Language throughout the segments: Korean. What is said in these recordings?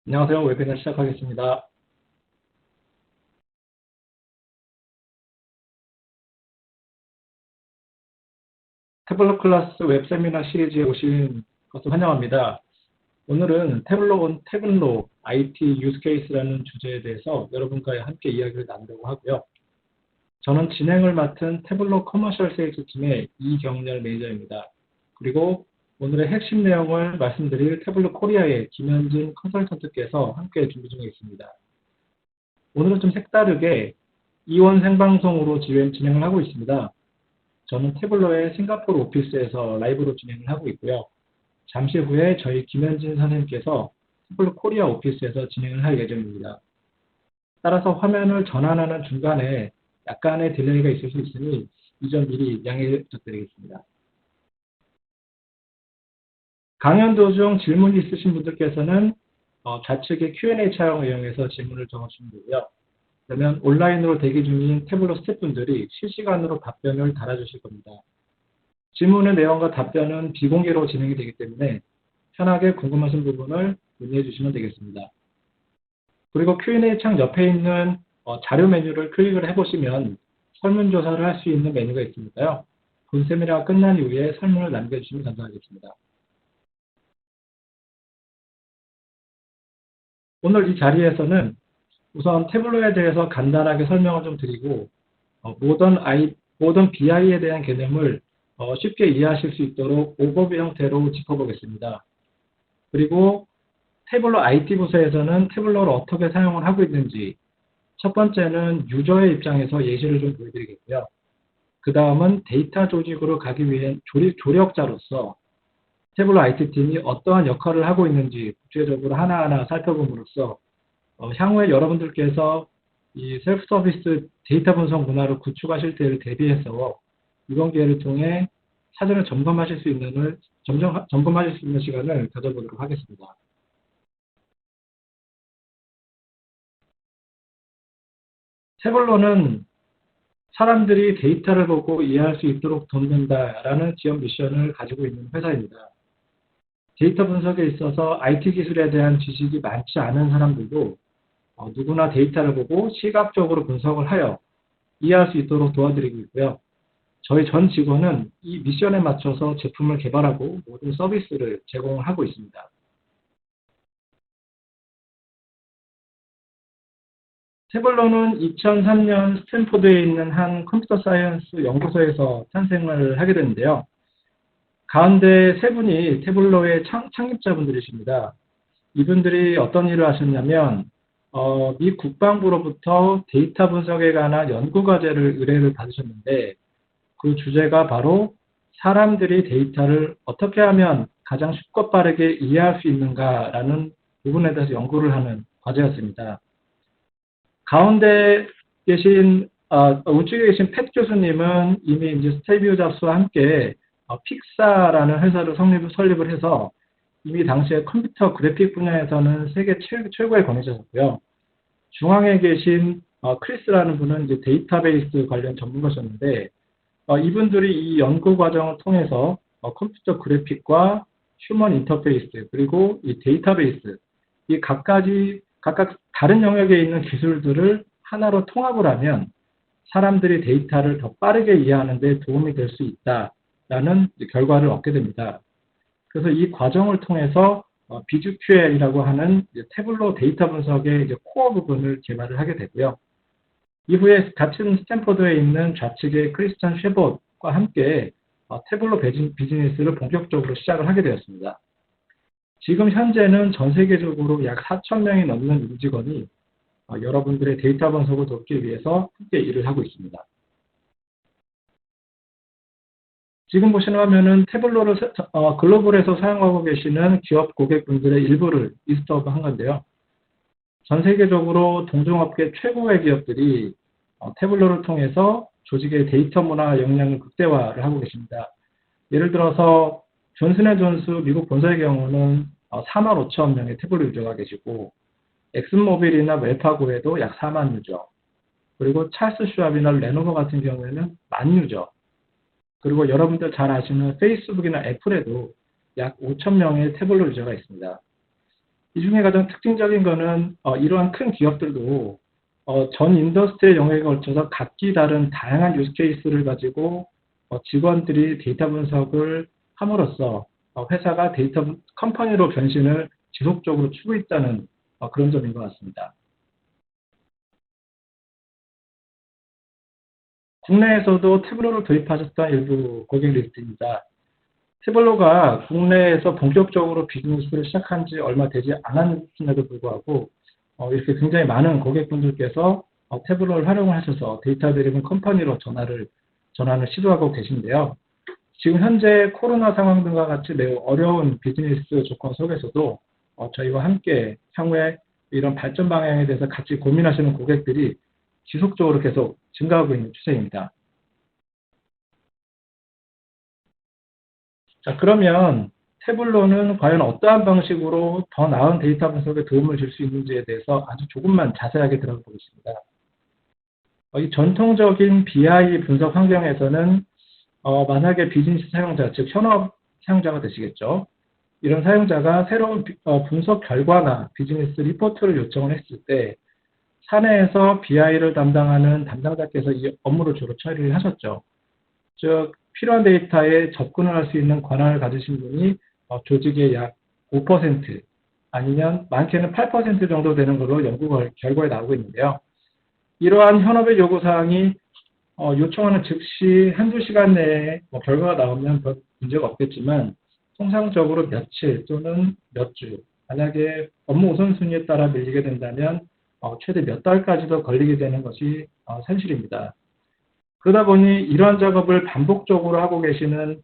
안녕하세요. 웨비나 시작하겠습니다. 태블로 클래스 웹 세미나 시리즈에 오신 것을 환영합니다. 오늘은 태블로 IT 유즈 케이스라는 주제에 대해서 여러분과 함께 이야기를 나누려고 하고요. 저는 진행을 맡은 태블로 커머셜 세일즈 팀의 이경렬 매니저입니다. 그리고 오늘의 핵심 내용을 말씀드릴 태블로 코리아의 김현진 컨설턴트께서 함께 준비 중에 있습니다. 오늘은 좀 색다르게 이원 생방송으로 진행을 하고 있습니다. 저는 태블로의 싱가포르 오피스에서 라이브로 진행을 하고 있고요. 잠시 후에 저희 김현진 선생님께서 태블로 코리아 오피스에서 진행을 할 예정입니다. 따라서 화면을 전환하는 중간에 약간의 딜레이가 있을 수 있으니 이 점 미리 양해 부탁드리겠습니다. 강연 도중 질문이 있으신 분들께서는 좌측의 Q&A 창을 이용해서 질문을 적어주시면 되고요. 그러면 온라인으로 대기 중인 태블로 스태프분들이 실시간으로 답변을 달아주실 겁니다. 질문의 내용과 답변은 비공개로 진행이 되기 때문에 편하게 궁금하신 부분을 문의해 주시면 되겠습니다. 그리고 Q&A 창 옆에 있는 자료 메뉴를 클릭을 해보시면 설문조사를 할 수 있는 메뉴가 있으니까요. 본 세미나가 끝난 이후에 설문을 남겨주시면 감사하겠습니다. 오늘 이 자리에서는 우선 태블로에 대해서 간단하게 설명을 좀 드리고 모던 BI에 대한 개념을 쉽게 이해하실 수 있도록 오버뷰 형태로 짚어보겠습니다. 그리고 태블로 IT 부서에서는 태블로를 어떻게 사용을 하고 있는지 첫 번째는 유저의 입장에서 예시를 좀 보여드리겠고요. 그 다음은 데이터 조직으로 가기 위한 조력자로서 태블로 IT팀이 어떠한 역할을 하고 있는지 구체적으로 하나하나 살펴봄으로써 향후에 여러분들께서 이 셀프 서비스 데이터 분석 문화를 구축하실 때를 대비해서 이번 기회를 통해 사전에 점검하실 수 있는 시간을 가져보도록 하겠습니다. 태블로는 사람들이 데이터를 보고 이해할 수 있도록 돕는다라는 지원 미션을 가지고 있는 회사입니다. 데이터 분석에 있어서 IT 기술에 대한 지식이 많지 않은 사람들도 누구나 데이터를 보고 시각적으로 분석을 하여 이해할 수 있도록 도와드리고 있고요. 저희 전 직원은 이 미션에 맞춰서 제품을 개발하고 모든 서비스를 제공을 하고 있습니다. 태블로는 2003년 스탠포드에 있는 한 컴퓨터 사이언스 연구소에서 탄생을 하게 됐는데요. 가운데 세 분이 태블로의 창립자분들이십니다. 이분들이 어떤 일을 하셨냐면 미 국방부로부터 데이터 분석에 관한 연구과제를 의뢰를 받으셨는데 그 주제가 바로 사람들이 데이터를 어떻게 하면 가장 쉽고 빠르게 이해할 수 있는가라는 부분에 대해서 연구를 하는 과제였습니다. 가운데 계신 우측에 계신 팻 교수님은 이미 이제 스티브 잡스와 함께 픽사라는 회사를 설립을 해서 이미 당시에 컴퓨터 그래픽 분야에서는 세계 최고의 권위자셨고요. 중앙에 계신 크리스라는 분은 이제 데이터베이스 관련 전문가셨는데 이분들이 이 연구 과정을 통해서 컴퓨터 그래픽과 휴먼 인터페이스 그리고 이 데이터베이스 이 각각 다른 영역에 있는 기술들을 하나로 통합을 하면 사람들이 데이터를 더 빠르게 이해하는 데 도움이 될 수 있다라는 결과를 얻게 됩니다. 그래서 이 과정을 통해서 BigQL이라고 하는 태블로 데이터 분석의 코어 부분을 개발을 하게 되고요. 이후에 같은 스탠포드에 있는 좌측의 크리스찬 쉐봇과 함께 태블로 비즈니스를 본격적으로 시작을 하게 되었습니다. 지금 현재는 전 세계적으로 약 4,000명이 넘는 임직원이 여러분들의 데이터 분석을 돕기 위해서 함께 일을 하고 있습니다. 지금 보시는 화면은 태블로를 글로벌에서 사용하고 계시는 기업 고객분들의 일부를 리스트업한 건데요. 전 세계적으로 동종업계 최고의 기업들이 태블로를 통해서 조직의 데이터 문화 역량을 극대화를 하고 계십니다. 예를 들어서 존슨앤존스 미국 본사의 경우는 4만 5천 명의 태블로 유저가 계시고 엑슨모빌이나 웰파고에도 약 4만 유저 그리고 찰스 슈왑이나 레노버 같은 경우에는 1만 유저 그리고 여러분들 잘 아시는 페이스북이나 애플에도 약 5천 명의 태블로 유저가 있습니다. 이 중에 가장 특징적인 거는 이러한 큰 기업들도 전 인더스트리의 영역에 걸쳐서 각기 다른 다양한 유스 케이스를 가지고 직원들이 데이터 분석을 함으로써 회사가 데이터 컴퍼니로 변신을 지속적으로 추구고 있다는 그런 점인 것 같습니다. 국내에서도 태블로를 도입하셨던 일부 고객 리스트입니다. 태블로가 국내에서 본격적으로 비즈니스를 시작한 지 얼마 되지 않았음에도 불구하고 이렇게 굉장히 많은 고객분들께서 태블로를 활용하셔서 데이터 드리븐 컴퍼니로 전환을 시도하고 계신데요. 지금 현재 코로나 상황 등과 같이 매우 어려운 비즈니스 조건 속에서도 저희와 함께 향후에 이런 발전 방향에 대해서 같이 고민하시는 고객들이 지속적으로 계속 증가하고 있는 추세입니다. 자, 그러면 태블로는 과연 어떠한 방식으로 더 나은 데이터 분석에 도움을 줄 수 있는지에 대해서 아주 조금만 자세하게 들어가 보겠습니다. 이 전통적인 BI 분석 환경에서는 만약에 비즈니스 사용자, 즉 현업 사용자가 되시겠죠. 이런 사용자가 새로운 분석 결과나 비즈니스 리포트를 요청을 했을 때 사내에서 BI를 담당하는 담당자께서 이 업무를 주로 처리를 하셨죠. 즉 필요한 데이터에 접근을 할 수 있는 권한을 가지신 분이 조직의 약 5% 아니면 많게는 8% 정도 되는 걸로 연구 결과에 나오고 있는데요. 이러한 현업의 요구사항이 요청하는 즉시 한두 시간 내에 결과가 나오면 별 문제가 없겠지만 통상적으로 며칠 또는 몇 주, 만약에 업무 우선순위에 따라 밀리게 된다면 최대 몇 달까지도 걸리게 되는 것이 사실입니다. 그러다 보니 이러한 작업을 반복적으로 하고 계시는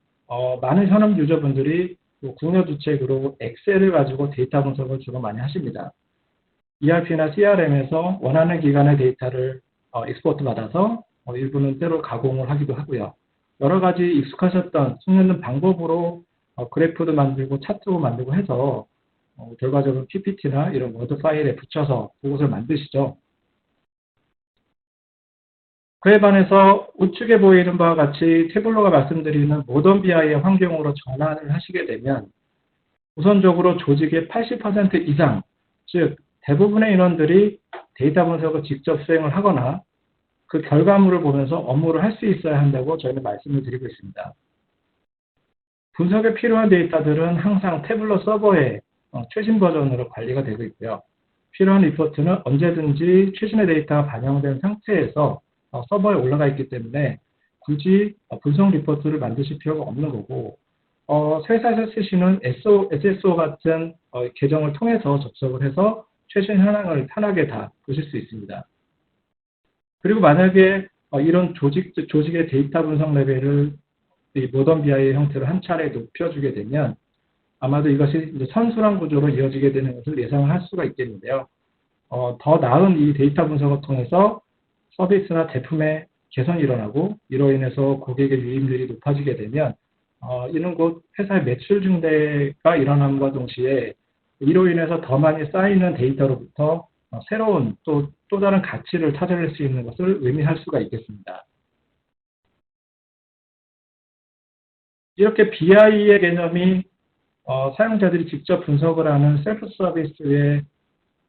많은 현업 유저분들이 궁여주책으로 엑셀을 가지고 데이터 분석을 주로 많이 하십니다. ERP나 CRM에서 원하는 기간의 데이터를 익스포트 받아서 일부는 때로 가공을 하기도 하고요. 여러 가지 익숙하셨던 숙련된 방법으로 그래프도 만들고 차트도 만들고 해서 결과적으로 PPT나 이런 워드 파일에 붙여서 그것을 만드시죠. 그에 반해서 우측에 보이는 바와 같이 태블로가 말씀드리는 모던 BI의 환경으로 전환을 하시게 되면 우선적으로 조직의 80% 이상, 즉 대부분의 인원들이 데이터 분석을 직접 수행을 하거나 그 결과물을 보면서 업무를 할 수 있어야 한다고 저희는 말씀을 드리고 있습니다. 분석에 필요한 데이터들은 항상 태블로 서버에 최신 버전으로 관리가 되고 있고요. 필요한 리포트는 언제든지 최신의 데이터가 반영된 상태에서 서버에 올라가 있기 때문에 굳이 분석 리포트를 만드실 필요가 없는 거고 회사에서 쓰시는 SSO 같은 계정을 통해서 접속을 해서 최신 현황을 편하게 다 보실 수 있습니다. 그리고 만약에 이런 조직의 데이터 분석 레벨을 이 모던 BI의 형태로 한 차례 높여주게 되면 아마도 이것이 이제 선순환 구조로 이어지게 되는 것을 예상을 할 수가 있겠는데요. 더 나은 이 데이터 분석을 통해서 서비스나 제품의 개선이 일어나고 이로 인해서 고객의 유입률이 높아지게 되면 이는 곧 회사의 매출 증대가 일어남과 동시에 이로 인해서 더 많이 쌓이는 데이터로부터 새로운 또 다른 가치를 찾아낼 수 있는 것을 의미할 수가 있겠습니다. 이렇게 BI의 개념이 사용자들이 직접 분석을 하는 셀프 서비스의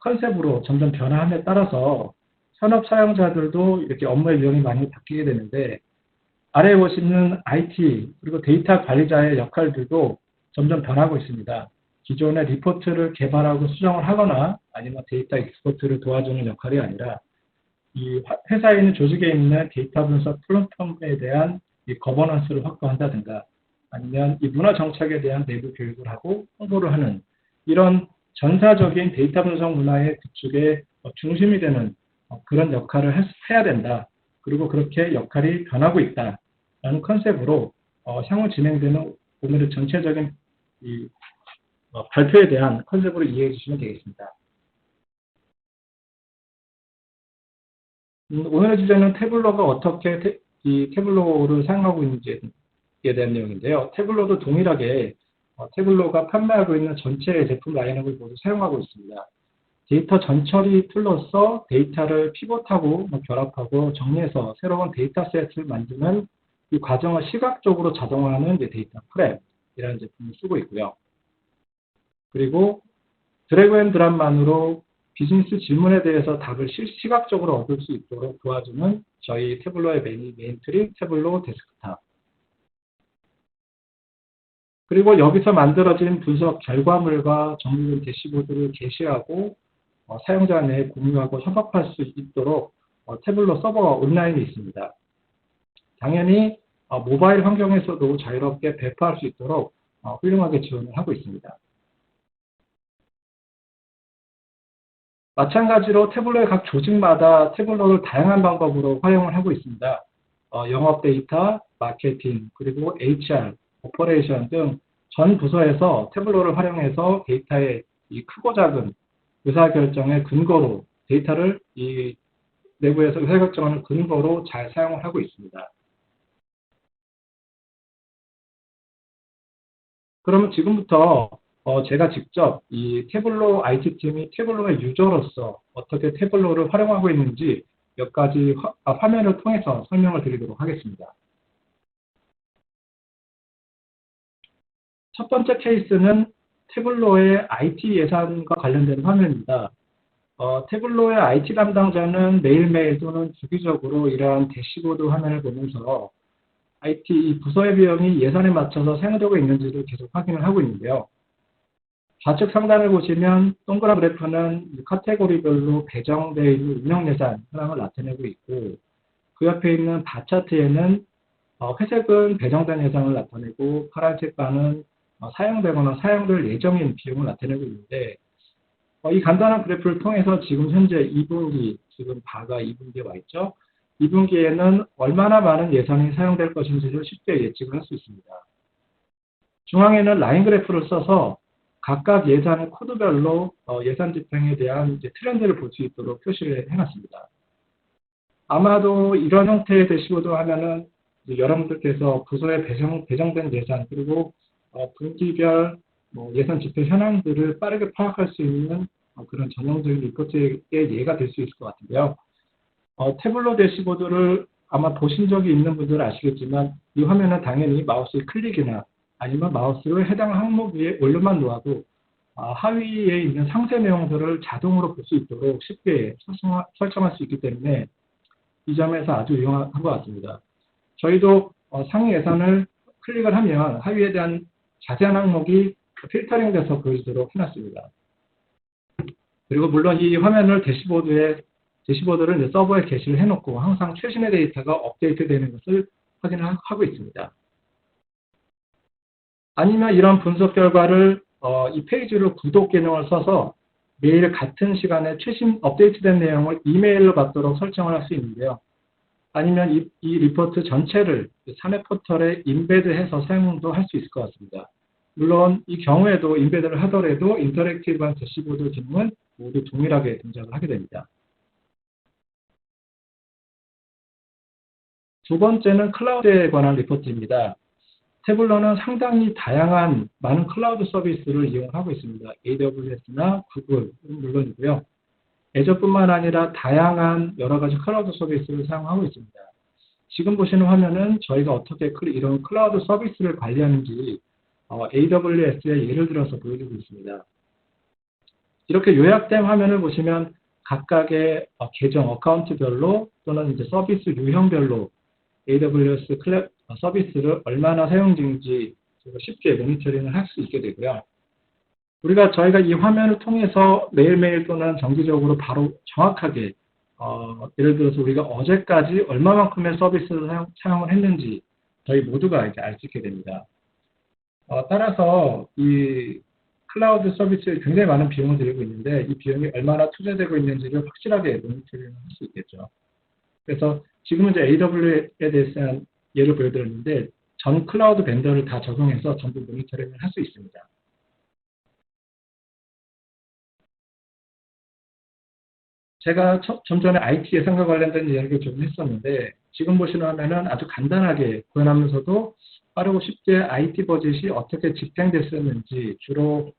컨셉으로 점점 변화함에 따라서 현업 사용자들도 이렇게 업무의 유형이 많이 바뀌게 되는데 아래에 보시는 IT 그리고 데이터 관리자의 역할들도 점점 변하고 있습니다. 기존의 리포트를 개발하고 수정을 하거나 아니면 데이터 익스포트를 도와주는 역할이 아니라 이 회사에 있는 조직에 있는 데이터 분석 플랫폼에 대한 이 거버넌스를 확보한다든가 아니면 이 문화 정착에 대한 내부 교육을 하고 홍보를 하는 이런 전사적인 데이터 분석 문화의 구축의 중심이 되는 그런 역할을 해야 된다. 그리고 그렇게 역할이 변하고 있다라는 컨셉으로 향후 진행되는 오늘의 전체적인 이 발표에 대한 컨셉으로 이해해 주시면 되겠습니다. 오늘의 주제는 태블로가 어떻게 이 태블로를 사용하고 있는지에 대한 내용인데요. 태블로도 동일하게 태블로가 판매하고 있는 전체 제품 라인업을 모두 사용하고 있습니다. 데이터 전처리 툴로서 데이터를 피봇하고 결합하고 정리해서 새로운 데이터 셋을 만드는 이 과정을 시각적으로 자동화하는 데이터 프랩이라는 제품을 쓰고 있고요. 그리고 드래그 앤 드랍만으로 비즈니스 질문에 대해서 답을 시각적으로 얻을 수 있도록 도와주는 저희 태블로의 메인 트리 태블로 데스크탑. 그리고 여기서 만들어진 분석 결과물과 정리된 대시보드를 게시하고 사용자 내에 공유하고 협업할 수 있도록 태블로 서버가 온라인에 있습니다. 당연히 모바일 환경에서도 자유롭게 배포할 수 있도록 훌륭하게 지원을 하고 있습니다. 마찬가지로 태블로의 각 조직마다 태블로를 다양한 방법으로 활용을 하고 있습니다. 영업 데이터, 마케팅, 그리고 HR, 오퍼레이션 등 전 부서에서 태블로를 활용해서 데이터의 이 크고 작은 의사결정의 근거로 데이터를 이 내부에서 의사결정하는 근거로 잘 사용을 하고 있습니다. 그러면 지금부터 제가 직접 이 태블로 IT팀이 태블로의 유저로서 어떻게 태블로를 활용하고 있는지 몇 가지 화면을 통해서 설명을 드리도록 하겠습니다. 첫 번째 케이스는 태블로의 IT 예산과 관련된 화면입니다. 태블로의 IT 담당자는 매일매일 또는 주기적으로 이러한 대시보드 화면을 보면서 IT 부서의 비용이 예산에 맞춰서 사용되고 있는지를 계속 확인을 하고 있는데요. 좌측 상단을 보시면 동그란 그래프는 카테고리별로 배정되어 있는 운영 예산 현황을 나타내고 있고, 그 옆에 있는 바 차트에는 회색은 배정된 예산을 나타내고 파란색 바는 사용되거나 사용될 예정인 비용을 나타내고 있는데, 이 간단한 그래프를 통해서 지금 현재 2분기, 지금 바가 2분기에 와 있죠. 2분기에는 얼마나 많은 예산이 사용될 것인지를 쉽게 예측을 할 수 있습니다. 중앙에는 라인 그래프를 써서 각각 예산의 코드별로 예산 집행에 대한 트렌드를 볼 수 있도록 표시를 해놨습니다. 아마도 이런 형태의 대시보드 하면은 여러분들께서 부서에 배정된 예산, 그리고 분기별 예산 집행 현황들을 빠르게 파악할 수 있는 그런 전형적인 리포트의 예가 될 수 있을 것 같은데요. 태블로 대시보드를 아마 보신 적이 있는 분들은 아시겠지만, 이 화면은 당연히 마우스의 클릭이나 아니면 마우스를 해당 항목 위에 올려만 놓아도 하위에 있는 상세 내용들을 자동으로 볼 수 있도록 쉽게 설정할 수 있기 때문에 이 점에서 아주 유용한 것 같습니다. 저희도 상위 예산을 클릭을 하면 하위에 대한 자세한 항목이 필터링 돼서 보여지도록 해놨습니다. 그리고 물론 이 화면을 대시보드를 이제 서버에 게시를 해놓고 항상 최신의 데이터가 업데이트 되는 것을 확인을 하고 있습니다. 아니면 이런 분석 결과를 이 페이지로 구독 기능을 써서 매일 같은 시간에 최신 업데이트된 내용을 이메일로 받도록 설정을 할 수 있는데요. 아니면 이 리포트 전체를 3회 포털에 인베드해서 사용도 할 수 있을 것 같습니다. 물론 이 경우에도 인베드를 하더라도 인터랙티브한 대시보드 기능은 모두 동일하게 등장을 하게 됩니다. 두 번째는 클라우드에 관한 리포트입니다. 태블로는 상당히 다양한 많은 클라우드 서비스를 이용하고 있습니다. AWS나 구글은 물론이고요. 애저뿐만 아니라 다양한 여러 가지 클라우드 서비스를 사용하고 있습니다. 지금 보시는 화면은 저희가 어떻게 이런 클라우드 서비스를 관리하는지 AWS의 예를 들어서 보여주고 있습니다. 이렇게 요약된 화면을 보시면 각각의 계정 어카운트별로 또는 이제 서비스 유형별로 AWS 서비스를 얼마나 사용 중인지 쉽게 모니터링을 할 수 있게 되고요. 저희가 이 화면을 통해서 매일매일 또는 정기적으로 바로 정확하게 예를 들어서 우리가 어제까지 얼마만큼의 서비스를 사용을 했는지 저희 모두가 이제 알 수 있게 됩니다. 따라서 이 클라우드 서비스에 굉장히 많은 비용을 들이고 있는데 이 비용이 얼마나 투자되고 있는지를 확실하게 모니터링을 할 수 있겠죠. 그래서 지금은 이제 AWS에 대해서 예를 보여드렸는데 전 클라우드 벤더를 다 적용해서 전부 모니터링을 할 수 있습니다. 제가 좀 전에 IT 예산과 관련된 이야기를 좀 했었는데 지금 보시는 화면은 아주 간단하게 구현하면서도 빠르고 쉽게 IT 버젯이 어떻게 집행됐었는지 주로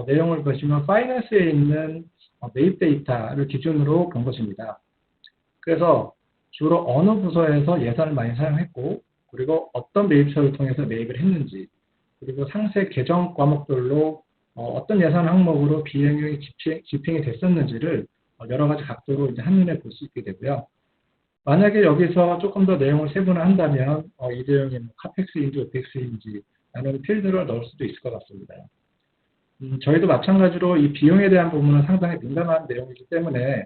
내용을 보시면 파이낸스에 있는 매입 데이터를 기준으로 본 것입니다. 그래서 주로 어느 부서에서 예산을 많이 사용했고 그리고 어떤 매입처를 통해서 매입을 했는지 그리고 상세 계정 과목별로 어떤 예산 항목으로 비행이 집행이 됐었는지를 여러 가지 각도로 이제 한눈에 볼 수 있게 되고요. 만약에 여기서 조금 더 내용을 세분화한다면 이 내용이 뭐 카펙스인지 오펙스인지 라는 필드를 넣을 수도 있을 것 같습니다. 저희도 마찬가지로 이 비용에 대한 부분은 상당히 민감한 내용이기 때문에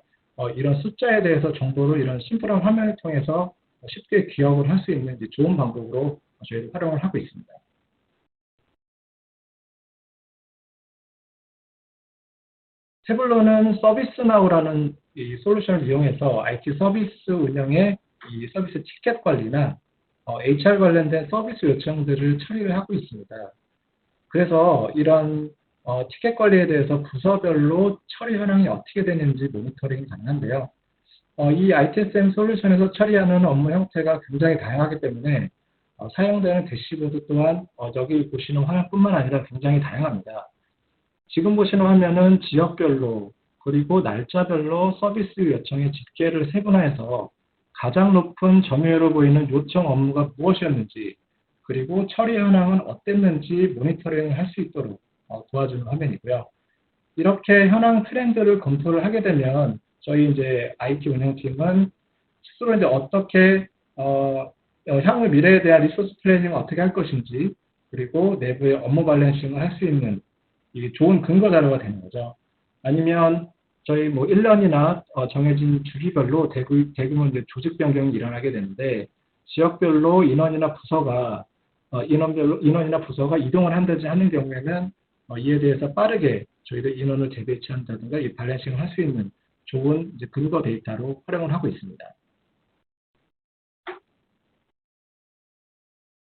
이런 숫자에 대해서 정보를 이런 심플한 화면을 통해서 쉽게 기억을 할 수 있는 좋은 방법으로 저희도 활용을 하고 있습니다. 태블로는 서비스나우라는 이 솔루션을 이용해서 IT 서비스 운영의 이 서비스 티켓 관리나 HR 관련된 서비스 요청들을 처리를 하고 있습니다. 그래서 이런 티켓 관리에 대해서 부서별로 처리 현황이 어떻게 되는지 모니터링이 가능한데요. 이 ITSM 솔루션에서 처리하는 업무 형태가 굉장히 다양하기 때문에 사용되는 대시보드 또한 여기 보시는 화면뿐만 아니라 굉장히 다양합니다. 지금 보시는 화면은 지역별로 그리고 날짜별로 서비스 요청의 집계를 세분화해서 가장 높은 점유율로 보이는 요청 업무가 무엇이었는지 그리고 처리 현황은 어땠는지 모니터링을 할 수 있도록 도와주는 화면이고요. 이렇게 현황 트렌드를 검토를 하게 되면 저희 이제 IT 운영팀은 스스로 이제 어떻게 향후 미래에 대한 리소스 플래닝을 어떻게 할 것인지 그리고 내부의 업무 밸런싱을 할 수 있는 이 좋은 근거 자료가 되는 거죠. 아니면 저희 뭐 1년이나 정해진 주기별로 대규모 이제 조직 변경이 일어나게 되는데 지역별로 인원이나 부서가 이동을 한다든지 하는 경우에는 이에 대해서 빠르게 저희들 인원을 재배치한다든가 이 밸런싱을 할 수 있는 좋은 이제 근거 데이터로 활용을 하고 있습니다.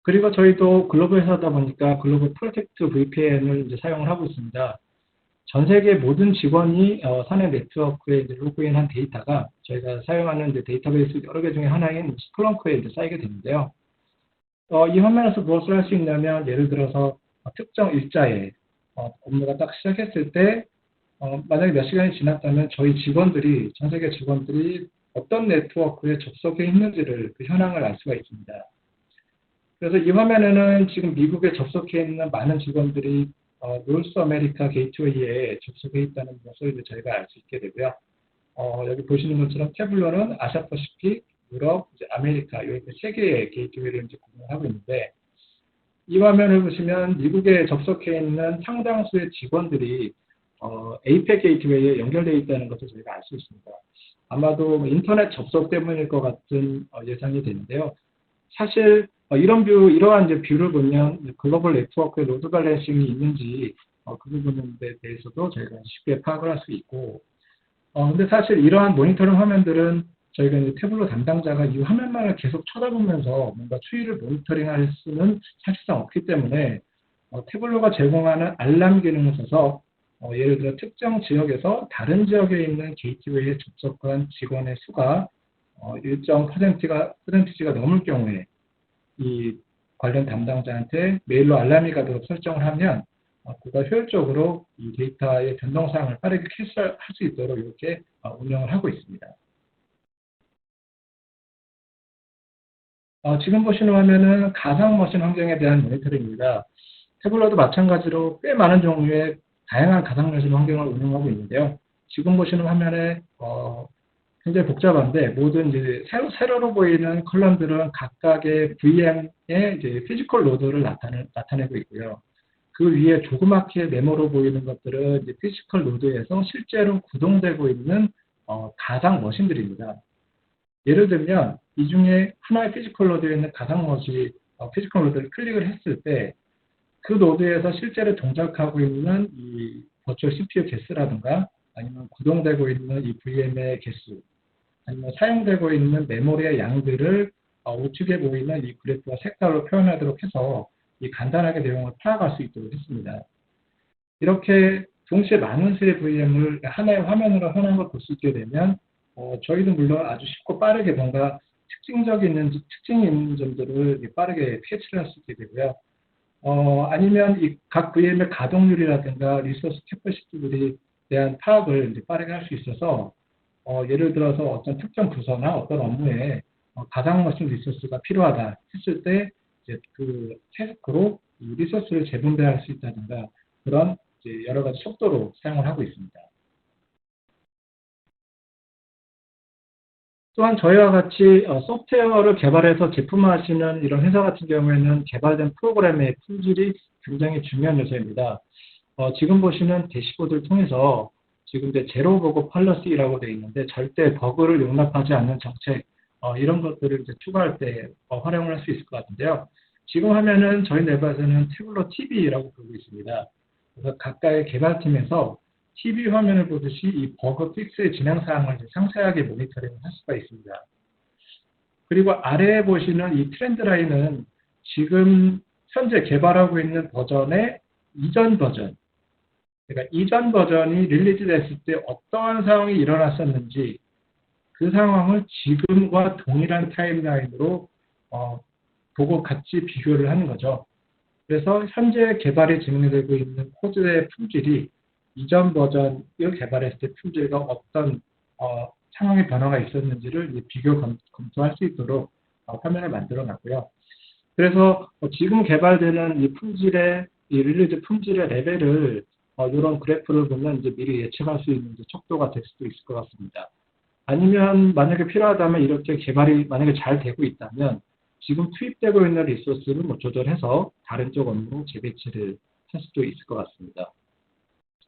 그리고 저희도 글로벌 회사다 보니까 글로벌 프로젝트 VPN을 이제 사용을 하고 있습니다. 전 세계 모든 직원이 사내 네트워크에 이제 로그인한 데이터가 저희가 사용하는 이제 데이터베이스 여러 개 중에 하나인 스플렁크에 이제 쌓이게 되는데요. 이 화면에서 무엇을 할 수 있냐면 예를 들어서 특정 일자에 업무가 딱 시작했을 때 만약에 몇 시간이 지났다면 저희 직원들이 전 세계 직원들이 어떤 네트워크에 접속해 있는지를 그 현황을 알 수가 있습니다. 그래서 이 화면에는 지금 미국에 접속해 있는 많은 직원들이 노스 아메리카 게이트웨이에 접속해 있다는 것을 저희가 알 수 있게 되고요. 여기 보시는 것처럼 태블로는 아시아 퍼시픽, 유럽, 아메리카 이렇게 세 개의 게이트웨이를 이제 구분을 하고 있는데 이 화면을 보시면 미국에 접속해 있는 상당수의 직원들이 APEC 게이트웨이에 연결되어 있다는 것을 저희가 알 수 있습니다. 아마도 인터넷 접속 때문일 것 같은 예상이 되는데요. 사실 이러한 이제 뷰를 보면 글로벌 네트워크에 로드 밸런싱이 있는지 그 부분에 대해서도 저희가 쉽게 파악을 할 수 있고 근데 사실 이러한 모니터링 화면들은 저희가 이제 태블로 담당자가 이 화면만을 계속 쳐다보면서 뭔가 추이를 모니터링할 수는 사실상 없기 때문에 태블로가 제공하는 알람 기능을 써서 예를 들어 특정 지역에서 다른 지역에 있는 게이트웨이에 접속한 직원의 수가 일정 퍼센티지가 넘을 경우에 이 관련 담당자한테 메일로 알람이 가도록 설정을 하면 그가 효율적으로 이 데이터의 변동사항을 빠르게 캐치할 수 있도록 이렇게 운영을 하고 있습니다. 지금 보시는 화면은 가상머신 환경에 대한 모니터링입니다. 태블로도 마찬가지로 꽤 많은 종류의 다양한 가상머신 환경을 운영하고 있는데요. 지금 보시는 화면에 굉장히 복잡한데 모든 이제 세로로 보이는 컬럼들은 각각의 VM의 이제 피지컬 로드를 나타내고 있고요. 그 위에 조그맣게 네모로 보이는 것들은 이제 피지컬 노드에서 실제로 구동되고 있는 가상 머신들입니다. 예를 들면 이 중에 하나의 피지컬 노드에 있는 가상 머신 피지컬 노드를 클릭을 했을 때 그 노드에서 실제로 동작하고 있는 이 버추얼 CPU 개수라든가 아니면 구동되고 있는 이 VM의 개수 아니면 사용되고 있는 메모리의 양들을 우측에 보이는 이 그래프와 색깔로 표현하도록 해서 이 간단하게 내용을 파악할 수 있도록 했습니다. 이렇게 동시에 많은 수의 VM을 하나의 화면으로 현황을 볼 수 있게 되면 저희도 물론 아주 쉽고 빠르게 뭔가 특징이 있는 점들을 빠르게 캐치를 할 수 있게 되고요. 아니면 이 각 VM의 가동률이라든가 리소스 캐퍼시티들에 대한 파악을 이제 빠르게 할 수 있어서 예를 들어서 어떤 특정 부서나 어떤 업무에 가상머신 리소스가 필요하다 했을 때 이제 그 태스크로 이 리소스를 재분배할 수 있다든가 그런 이제 여러 가지 속도로 사용을 하고 있습니다. 또한 저희와 같이 소프트웨어를 개발해서 제품화하시는 이런 회사 같은 경우에는 개발된 프로그램의 품질이 굉장히 중요한 요소입니다. 지금 보시는 대시보드를 통해서 지금 이제 제로 버그 펄러시라고 되어 있는데 절대 버그를 용납하지 않는 정책 이런 것들을 이제 추가할 때 활용을 할 수 있을 것 같은데요. 지금 화면은 저희 내부에서는 태블로 TV라고 부르고 있습니다. 그래서 각각의 개발팀에서 TV 화면을 보듯이 이 버그 픽스의 진행 사항을 상세하게 모니터링을 할 수가 있습니다. 그리고 아래에 보시는 이 트렌드 라인은 지금 현재 개발하고 있는 버전의 이전 버전, 그러니까 이전 버전이 릴리즈 됐을 때 어떠한 상황이 일어났었는지 그 상황을 지금과 동일한 타임라인으로 보고 같이 비교를 하는 거죠. 그래서 현재 개발이 진행되고 있는 코드의 품질이 이전 버전을 개발했을 때 품질과 어떤 상황의 변화가 있었는지를 비교 검토할 수 있도록 화면을 만들어 놨고요. 그래서 지금 개발되는 이 품질의 이 릴리즈 품질의 레벨을 이런 그래프를 보면 이제 미리 예측할 수 있는 척도가 될 수도 있을 것 같습니다. 아니면 만약에 필요하다면 이렇게 개발이 만약에 잘 되고 있다면 지금 투입되고 있는 리소스를 조절해서 다른 쪽 업무로 재배치를 할 수도 있을 것 같습니다.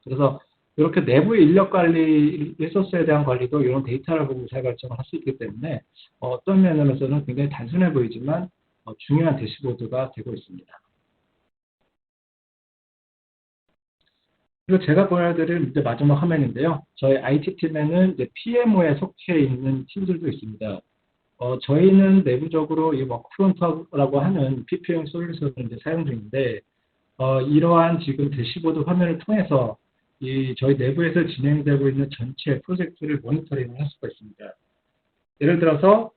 그래서 이렇게 내부 인력 관리, 리소스에 대한 관리도 이런 데이터를 보고 의사결정을 할 수 있기 때문에 어떤 면에서는 굉장히 단순해 보이지만 중요한 대시보드가 되고 있습니다. 그리고 제가 보여드릴 이제 마지막 화면인데요. 저희 IT팀에는 이제 PMO에 속해 있는 팀들도 있습니다. 저희는 내부적으로 이 워크프론트라고 하는 PPM 솔루션을 이제 사용 중인데, 이러한 지금 대시보드 화면을 통해서 저희 내부에서 진행되고 있는 전체 프로젝트를 모니터링을 할 수가 있습니다. 예를 들어서,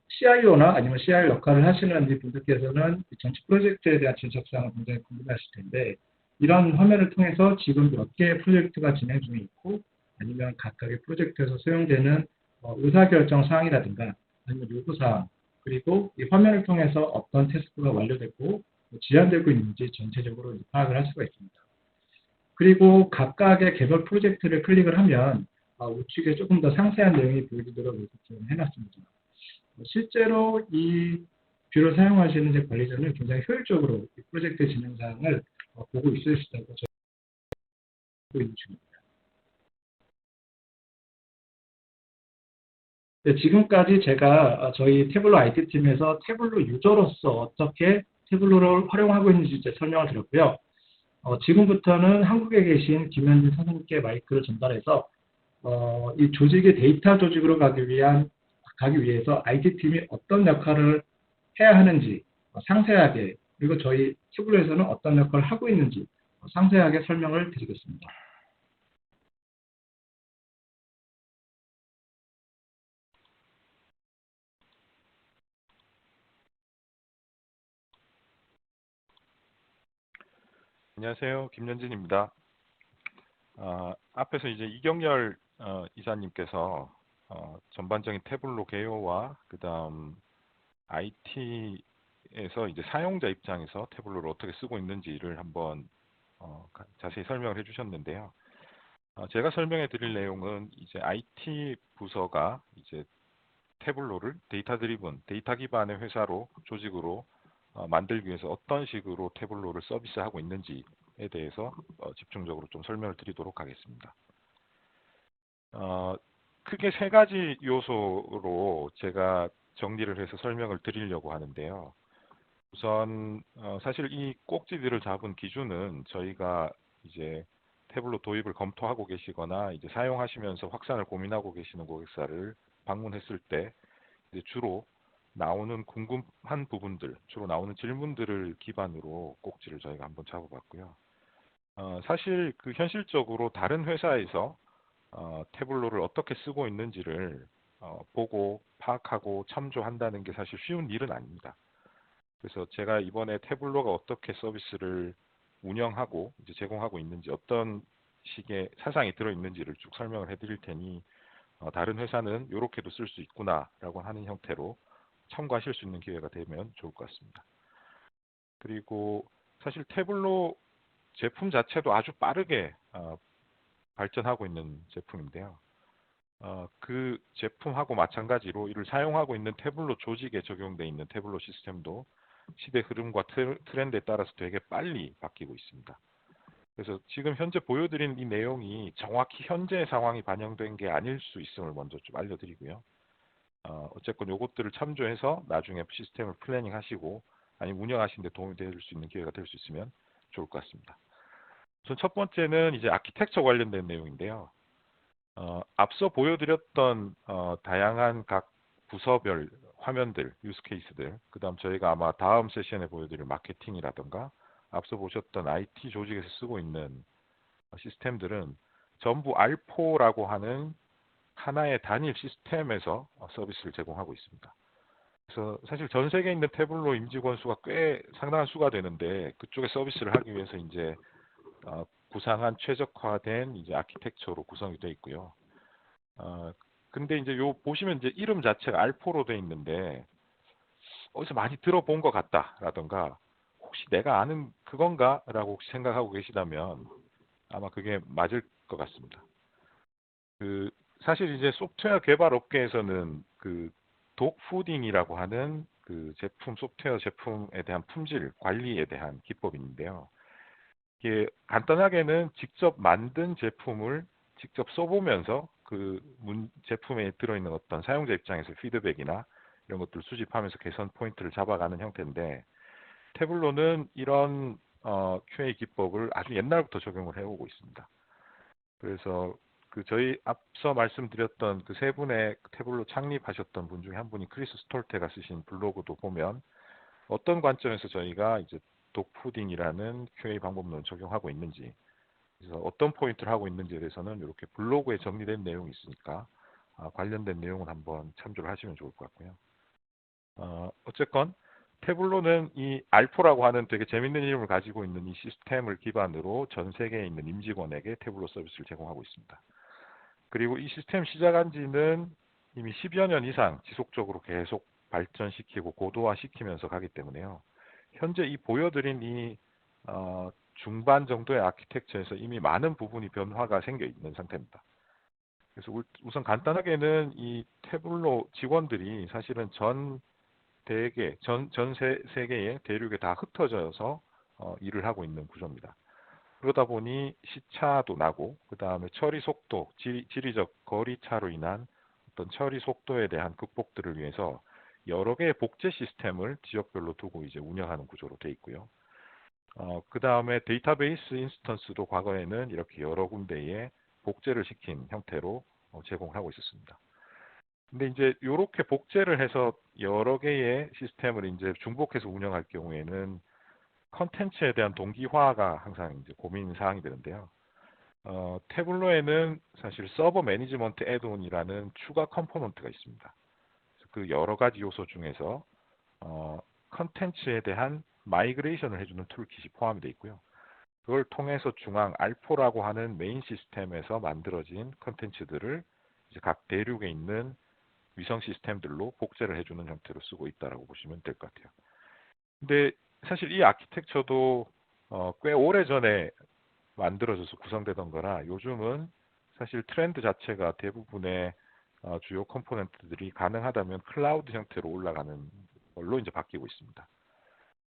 CIO나 아니면 CIO 역할을 하시는 분들께서는 전체 프로젝트에 대한 진척사항을 굉장히 궁금하실 텐데, 이런 화면을 통해서 지금 몇 개의 프로젝트가 진행 중에 있고, 아니면 각각의 프로젝트에서 수용되는 의사결정 사항이라든가, 아니면 요구사항, 그리고 이 화면을 통해서 어떤 태스크가 완료되고 지연되고 있는지 전체적으로 파악을 할 수가 있습니다. 그리고 각각의 개별 프로젝트를 클릭을 하면 우측에 조금 더 상세한 내용이 보여지도록 이렇게 해놨습니다. 실제로 이 뷰를 사용하시는 이제 관리자는 굉장히 효율적으로 이 프로젝트 진행 사항을 보고 있으시다고 저희가 있는 중입니다. 네, 지금까지 제가 저희 태블로 IT팀에서 태블로 유저로서 어떻게 태블로를 활용하고 있는지 이제 설명을 드렸고요. 지금부터는 한국에 계신 김현진 선생님께 마이크를 전달해서 이 조직이 데이터 조직으로 가기 위해서 IT팀이 어떤 역할을 해야 하는지 상세하게, 그리고 저희 태블로에서는 어떤 역할을 하고 있는지 상세하게 설명을 드리겠습니다. 안녕하세요. 김현진입니다. 앞에서 이제 이경열 이사님께서 전반적인 태블로 개요와 그다음 IT에서 이제 사용자 입장에서 태블로를 어떻게 쓰고 있는지를 한번 자세히 설명을 해주셨는데요. 제가 설명해 드릴 내용은 이제 IT 부서가 이제 태블로를 데이터 드리븐, 데이터 기반의 회사로 조직으로 만들기 위해서 어떤 식으로 태블로를 서비스하고 있는지에 대해서 집중적으로 좀 설명을 드리도록 하겠습니다. 크게 세 가지 요소로 제가 정리를 해서 설명을 드리려고 하는데요. 우선 사실 이 꼭지들을 잡은 기준은 저희가 이제 태블로 도입을 검토하고 계시거나 이제 사용하시면서 확산을 고민하고 계시는 고객사를 방문했을 때 이제 주로 나오는 궁금한 부분들, 주로 나오는 질문들을 기반으로 꼭지를 저희가 한번 잡아봤고요. 사실 그 현실적으로 다른 회사에서 태블로를 어떻게 쓰고 있는지를 보고 파악하고 참조한다는 게 사실 쉬운 일은 아닙니다. 그래서 제가 이번에 태블로가 어떻게 서비스를 운영하고 이제 제공하고 있는지, 어떤 식의 사상이 들어있는지를 쭉 설명을 해드릴 테니 다른 회사는 이렇게도 쓸 수 있구나라고 하는 형태로 참고하실 수 있는 기회가 되면 좋을 것 같습니다. 그리고 사실 태블로 제품 자체도 아주 빠르게 발전하고 있는 제품인데요. 그 제품하고 마찬가지로 이를 사용하고 있는 태블로 조직에 적용되어 있는 태블로 시스템도 시대 흐름과 트렌드에 따라서 되게 빨리 바뀌고 있습니다. 그래서 지금 현재 보여드린 이 내용이 정확히 현재 상황이 반영된 게 아닐 수 있음을 먼저 좀 알려드리고요. 어쨌건 요것들을 참조해서 나중에 시스템을 플래닝 하시고 아니면 운영하시는 데 도움이 될 수 있는 기회가 될 수 있으면 좋을 것 같습니다. 우선 첫 번째는 이제 아키텍처 관련된 내용인데요. 앞서 보여드렸던 다양한 각 부서별 화면들, 유스 케이스들, 그 다음 저희가 아마 다음 세션에 보여드릴 마케팅이라던가 앞서 보셨던 IT 조직에서 쓰고 있는 시스템들은 전부 알포라고 하는 하나의 단일 시스템에서 서비스를 제공하고 있습니다. 그래서 사실 전 세계에 있는 태블로 임직원 수가 꽤 상당한 수가 되는데 그쪽에 서비스를 하기 위해서 이제 구상한 최적화된 이제 아키텍처로 구성이 되어 있고요. 근데 이제 요 보시면 이제 이름 자체가 알포로 되어 있는데 어디서 많이 들어본 것 같다라던가 혹시 내가 아는 그건가라고 혹시 생각하고 계시다면 아마 그게 맞을 것 같습니다. 그 사실 이제 소프트웨어 개발 업계에서는 그 독푸딩이라고 하는 그 제품 소프트웨어 제품에 대한 품질 관리에 대한 기법이 있는데요. 이게 간단하게는 직접 만든 제품을 직접 써보면서 그 제품에 들어있는 어떤 사용자 입장에서 피드백이나 이런 것들을 수집하면서 개선 포인트를 잡아가는 형태인데 태블로는 이런 QA 기법을 아주 옛날부터 적용을 해오고 있습니다. 그래서 그 저희 앞서 말씀드렸던 그 세 분의 태블로 창립하셨던 분 중에 한 분이 크리스 스톨테가 쓰신 블로그도 보면 어떤 관점에서 저희가 이제 독푸딩이라는 QA 방법론을 적용하고 있는지, 그래서 어떤 포인트를 하고 있는지에 대해서는 이렇게 블로그에 정리된 내용이 있으니까 관련된 내용을 한번 참조를 하시면 좋을 것 같고요. 어쨌건 태블로는 이 알포라고 하는 되게 재밌는 이름을 가지고 있는 이 시스템을 기반으로 전 세계에 있는 임직원에게 태블로 서비스를 제공하고 있습니다. 그리고 이 시스템 시작한 지는 이미 10여 년 이상 지속적으로 계속 발전시키고 고도화시키면서 가기 때문에요. 현재 이 보여드린 이 중반 정도의 아키텍처에서 이미 많은 부분이 변화가 생겨 있는 상태입니다. 그래서 우선 간단하게는 이 태블로 직원들이 사실은 전 세계의 대륙에 다 흩어져서 일을 하고 있는 구조입니다. 그러다 보니 시차도 나고 그 다음에 처리 속도, 지리적 거리차로 인한 어떤 처리 속도에 대한 극복들을 위해서 여러 개의 복제 시스템을 지역별로 두고 이제 운영하는 구조로 되어 있고요. 그 다음에 데이터베이스 인스턴스도 과거에는 이렇게 여러 군데에 복제를 시킨 형태로 제공을 하고 있었습니다. 근데 이제 이렇게 복제를 해서 여러 개의 시스템을 이제 중복해서 운영할 경우에는 컨텐츠에 대한 동기화가 항상 이제 고민 사항이 되는데요. 태블로에는 사실 서버 매니지먼트 애드온이라는 추가 컴포넌트가 있습니다. 그 여러 가지 요소 중에서 컨텐츠에 대한 마이그레이션을 해주는 툴킷이 포함되어 있고요. 그걸 통해서 중앙 알포라고 하는 메인 시스템에서 만들어진 컨텐츠들을 이제 각 대륙에 있는 위성 시스템들로 복제를 해주는 형태로 쓰고 있다라고 보시면 될 것 같아요. 근데 사실 이 아키텍처도 꽤 오래 전에 만들어져서 구성되던 거라 요즘은 사실 트렌드 자체가 대부분의 주요 컴포넌트들이 가능하다면 클라우드 형태로 올라가는 걸로 이제 바뀌고 있습니다.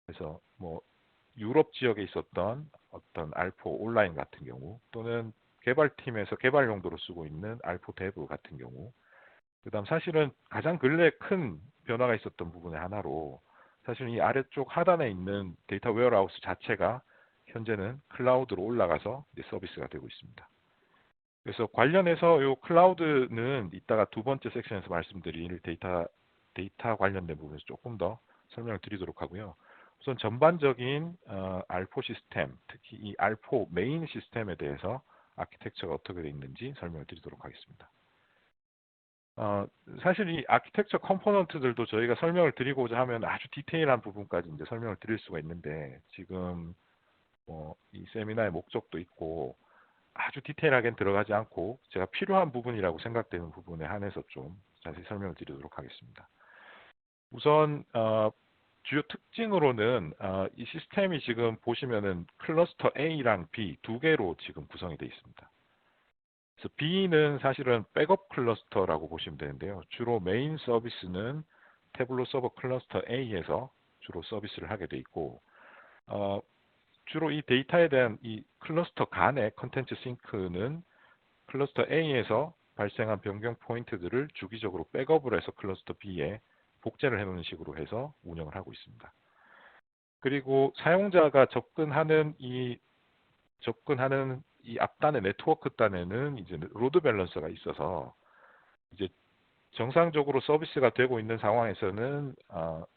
그래서 뭐 유럽 지역에 있었던 어떤 알포 온라인 같은 경우 또는 개발팀에서 개발 용도로 쓰고 있는 알포 데브 같은 경우 그다음 사실은 가장 근래 큰 변화가 있었던 부분의 하나로 사실 이 아래쪽 하단에 있는 데이터 웨어하우스 자체가 현재는 클라우드로 올라가서 서비스가 되고 있습니다. 그래서 관련해서 이 클라우드는 이따가 두 번째 섹션에서 말씀드릴 데이터 관련된 부분에서 조금 더 설명을 드리도록 하고요. 우선 전반적인 알포 시스템, 특히 이 알포 메인 시스템에 대해서 아키텍처가 어떻게 되어 있는지 설명을 드리도록 하겠습니다. 사실 이 아키텍처 컴포넌트들도 저희가 설명을 드리고자 하면 아주 디테일한 부분까지 이제 설명을 드릴 수가 있는데 지금 이 세미나의 목적도 있고 아주 디테일하게 들어가지 않고 제가 필요한 부분이라고 생각되는 부분에 한해서 좀 자세히 설명을 드리도록 하겠습니다. 우선 주요 특징으로는 이 시스템이 지금 보시면은 클러스터 A랑 B 두 개로 지금 구성이 되어 있습니다. 그래서 B는 사실은 백업 클러스터라고 보시면 되는데요. 주로 메인 서비스는 태블로 서버 클러스터 A에서 주로 서비스를 하게 돼 있고, 주로 이 데이터에 대한 이 클러스터 간의 컨텐츠 싱크는 클러스터 A에서 발생한 변경 포인트들을 주기적으로 백업을 해서 클러스터 B에 복제를 해놓는 식으로 해서 운영을 하고 있습니다. 그리고 사용자가 접근하는 이 앞단의 네트워크 단에는 이제 로드 밸런서가 있어서 이제 정상적으로 서비스가 되고 있는 상황에서는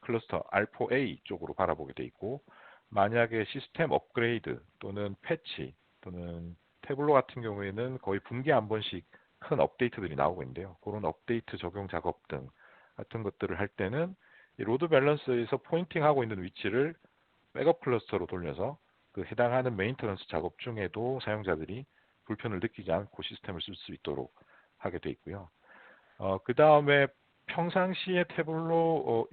클러스터 R4A 쪽으로 바라보게 돼 있고, 만약에 시스템 업그레이드 또는 패치 또는 태블로 같은 경우에는 거의 분기에 한 번씩 큰 업데이트들이 나오고 있는데요. 그런 업데이트 적용 작업 등 같은 것들을 할 때는 이 로드 밸런스에서 포인팅하고 있는 위치를 백업 클러스터로 돌려서 그 해당하는 메인터넌스 작업 중에도 사용자들이 불편을 느끼지 않고 시스템을 쓸 수 있도록 하게 돼 있고요. 그 다음에 평상시에 태블로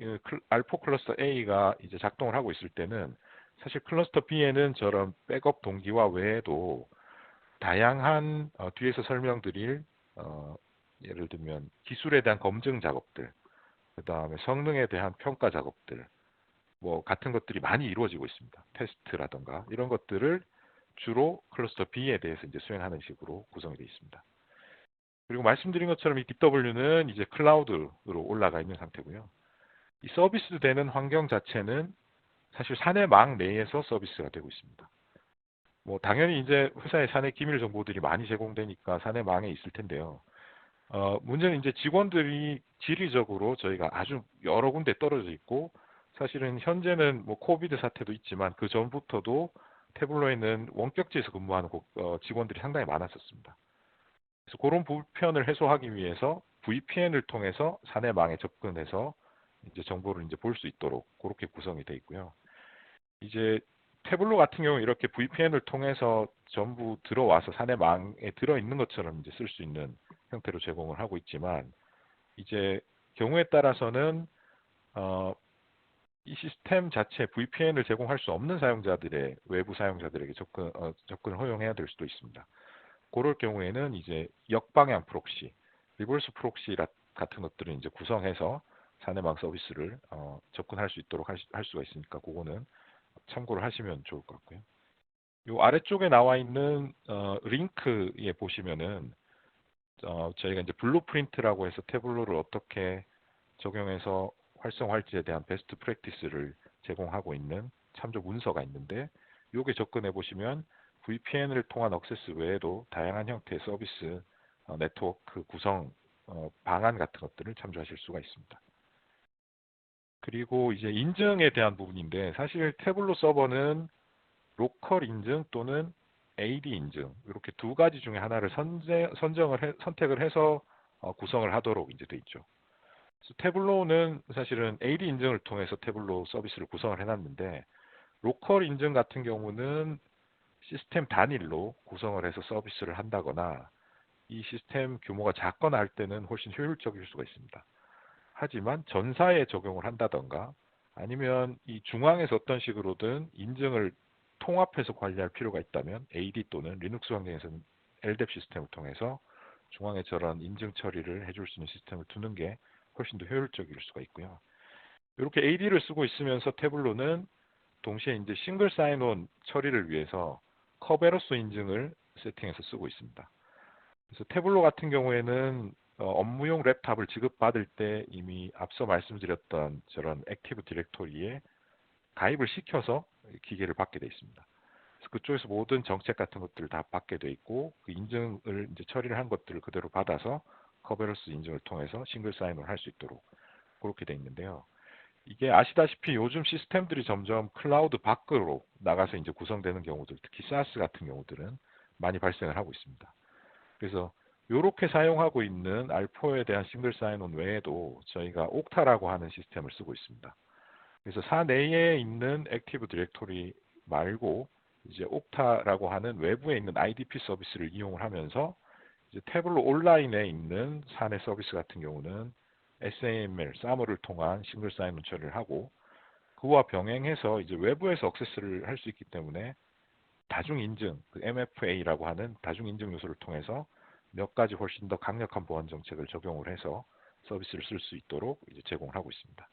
R4 클러스터 A가 이제 작동을 하고 있을 때는 사실 클러스터 B에는 저런 백업 동기화 외에도 다양한 뒤에서 설명드릴 예를 들면 기술에 대한 검증 작업들, 그 다음에 성능에 대한 평가 작업들, 뭐 같은 것들이 많이 이루어지고 있습니다. 테스트라던가 이런 것들을 주로 클러스터 B에 대해서 이제 수행하는 식으로 구성이 되어 있습니다. 그리고 말씀드린 것처럼 이 DW는 이제 클라우드로 올라가 있는 상태고요. 이 서비스 되는 환경 자체는 사실 사내망 내에서 서비스가 되고 있습니다. 뭐 당연히 이제 회사의 사내 기밀 정보들이 많이 제공되니까 사내망에 있을 텐데요. 문제는 이제 직원들이 지리적으로 저희가 아주 여러 군데 떨어져 있고, 사실은 현재는 뭐 코비드 사태도 있지만 그 전부터도 태블로에는 원격지에서 근무하는 직원들이 상당히 많았었습니다. 그래서 그런 불편을 해소하기 위해서 VPN을 통해서 사내망에 접근해서 이제 정보를 이제 볼 수 있도록 그렇게 구성이 되어 있고요. 이제 태블로 같은 경우 이렇게 VPN을 통해서 전부 들어와서 사내망에 들어 있는 것처럼 이제 쓸 수 있는 형태로 제공을 하고 있지만, 이제 경우에 따라서는 이 시스템 자체 VPN을 제공할 수 없는 사용자들의 외부 사용자들에게 접근을 허용해야 될 수도 있습니다. 그럴 경우에는 이제 역방향 프록시, 리버스 프록시 같은 것들을 이제 구성해서 사내망 서비스를 접근할 수 있도록 할 수가 있으니까 그거는 참고를 하시면 좋을 것 같고요. 요 아래쪽에 나와 있는 링크에 보시면은 저희가 이제 블루프린트라고 해서 태블로를 어떻게 적용해서 활성화할지에 대한 베스트 프랙티스를 제공하고 있는 참조 문서가 있는데, 요게 접근해 보시면 VPN을 통한 액세스 외에도 다양한 형태의 서비스 네트워크 구성 방안 같은 것들을 참조하실 수가 있습니다. 그리고 이제 인증에 대한 부분인데, 사실 태블로 서버는 로컬 인증 또는 AD 인증 이렇게 두 가지 중에 하나를 선택을 해서 구성을 하도록 이제 돼 있죠. 그래서 태블로는 사실은 AD 인증을 통해서 태블로 서비스를 구성을 해놨는데, 로컬 인증 같은 경우는 시스템 단일로 구성을 해서 서비스를 한다거나 이 시스템 규모가 작거나 할 때는 훨씬 효율적일 수가 있습니다. 하지만 전사에 적용을 한다던가 아니면 이 중앙에서 어떤 식으로든 인증을 통합해서 관리할 필요가 있다면 AD 또는 리눅스 환경에서는 LDAP 시스템을 통해서 중앙에 저런 인증 처리를 해줄 수 있는 시스템을 두는 게 훨씬 더 효율적일 수가 있고요. 이렇게 AD를 쓰고 있으면서 태블로는 동시에 이제 싱글 사인온 처리를 위해서 커베로스 인증을 세팅해서 쓰고 있습니다. 그래서 태블로 같은 경우에는 업무용 랩탑을 지급받을 때 이미 앞서 말씀드렸던 저런 액티브 디렉토리에 가입을 시켜서 기계를 받게 되어 있습니다. 그래서 그쪽에서 모든 정책 같은 것들을 다 받게 되어 있고, 그 인증을 이제 처리를 한 것들을 그대로 받아서 커베로스 인증을 통해서 싱글 사인을 할 수 있도록 그렇게 되어 있는데요. 이게 아시다시피 요즘 시스템들이 점점 클라우드 밖으로 나가서 이제 구성되는 경우들, 특히 SaaS 같은 경우들은 많이 발생을 하고 있습니다. 그래서 이렇게 사용하고 있는 R4에 대한 싱글 사인온 외에도 저희가 옥타라고 하는 시스템을 쓰고 있습니다. 그래서 사내에 있는 액티브 디렉토리 말고 이제 옥타라고 하는 외부에 있는 IDP 서비스를 이용을 하면서 이제 태블로 온라인에 있는 사내 서비스 같은 경우는 SAML, SAML을 통한 싱글 사인온 처리를 하고, 그와 병행해서 이제 외부에서 액세스를 할 수 있기 때문에 다중 인증, 그 MFA라고 하는 다중 인증 요소를 통해서 몇 가지 훨씬 더 강력한 보안 정책을 적용을 해서 서비스를 쓸 수 있도록 이제 제공을 하고 있습니다.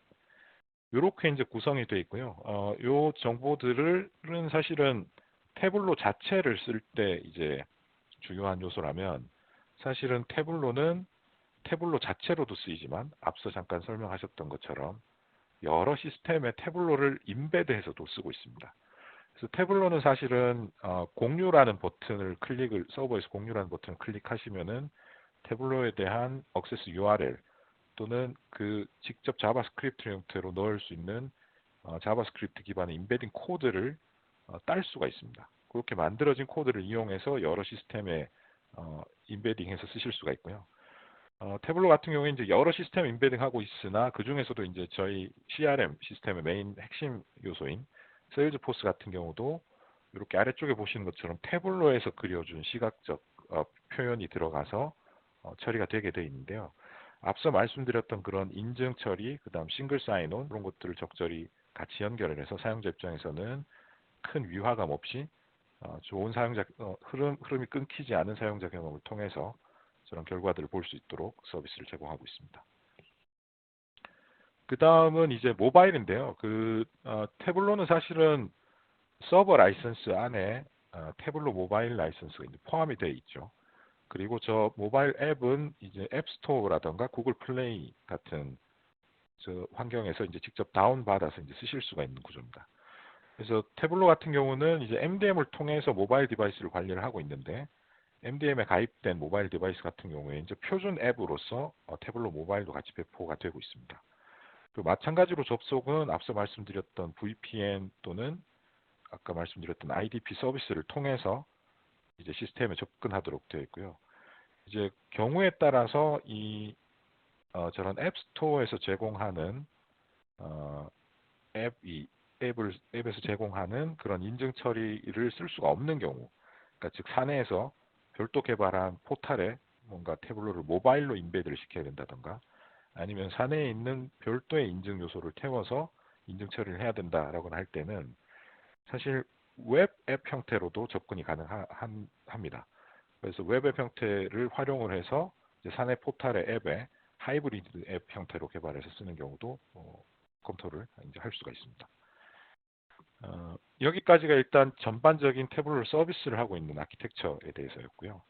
이렇게 이제 구성이 되어 있고요. 요 정보들은 사실은 태블로 자체를 쓸 때 이제 중요한 요소라면 사실은 태블로는 태블로 자체로도 쓰이지만 앞서 잠깐 설명하셨던 것처럼 여러 시스템에 태블로를 임베드해서도 쓰고 있습니다. 그래서 태블로는 사실은 공유라는 버튼을 서버에서 공유라는 버튼을 클릭하시면은 태블로에 대한 액세스 URL 또는 그 직접 자바스크립트 형태로 넣을 수 있는 자바스크립트 기반의 임베딩 코드를 딸 수가 있습니다. 그렇게 만들어진 코드를 이용해서 여러 시스템에 임베딩해서 쓰실 수가 있고요. 태블로 같은 경우에 이제 여러 시스템 임베딩하고 있으나 그 중에서도 이제 저희 CRM 시스템의 메인 핵심 요소인 세일즈포스 같은 경우도 이렇게 아래쪽에 보시는 것처럼 태블로에서 그려준 시각적 표현이 들어가서 처리가 되게 되어 있는데요. 앞서 말씀드렸던 그런 인증 처리, 그다음 싱글 사인온 그런 것들을 적절히 같이 연결을 해서 사용자 입장에서는 큰 위화감 없이 좋은 사용자 흐름이 끊기지 않은 사용자 경험을 통해서 저런 결과들을 볼 수 있도록 서비스를 제공하고 있습니다. 그 다음은 이제 모바일인데요. 태블로는 사실은 서버 라이선스 안에 태블로 모바일 라이선스가 포함이 되어 있죠. 그리고 저 모바일 앱은 이제 앱스토어라던가 구글 플레이 같은 저 환경에서 이제 직접 다운받아서 이제 쓰실 수가 있는 구조입니다. 그래서 태블로 같은 경우는 이제 MDM을 통해서 모바일 디바이스를 관리를 하고 있는데 MDM에 가입된 모바일 디바이스 같은 경우에 이제 표준 앱으로서 태블로 모바일도 같이 배포가 되고 있습니다. 그리고 마찬가지로 접속은 앞서 말씀드렸던 VPN 또는 아까 말씀드렸던 IDP 서비스를 통해서 이제 시스템에 접근하도록 되어 있고요. 이제 경우에 따라서 저런 앱스토어에서 제공하는 앱에서 제공하는 그런 인증 처리를 쓸 수가 없는 경우, 그러니까 즉 사내에서 별도 개발한 포탈에 뭔가 태블로를 모바일로 임베드를 시켜야 된다던가 아니면 사내에 있는 별도의 인증 요소를 태워서 인증 처리를 해야 된다라고 할 때는 사실 웹 앱 형태로도 접근이 가능합니다. 그래서 웹 앱 형태를 활용을 해서 이제 사내 포탈의 앱에 하이브리드 앱 형태로 개발해서 쓰는 경우도 검토를 이제 할 수가 있습니다. 여기까지가 일단 전반적인 태블로 서비스를 하고 있는 아키텍처에 대해서였고요.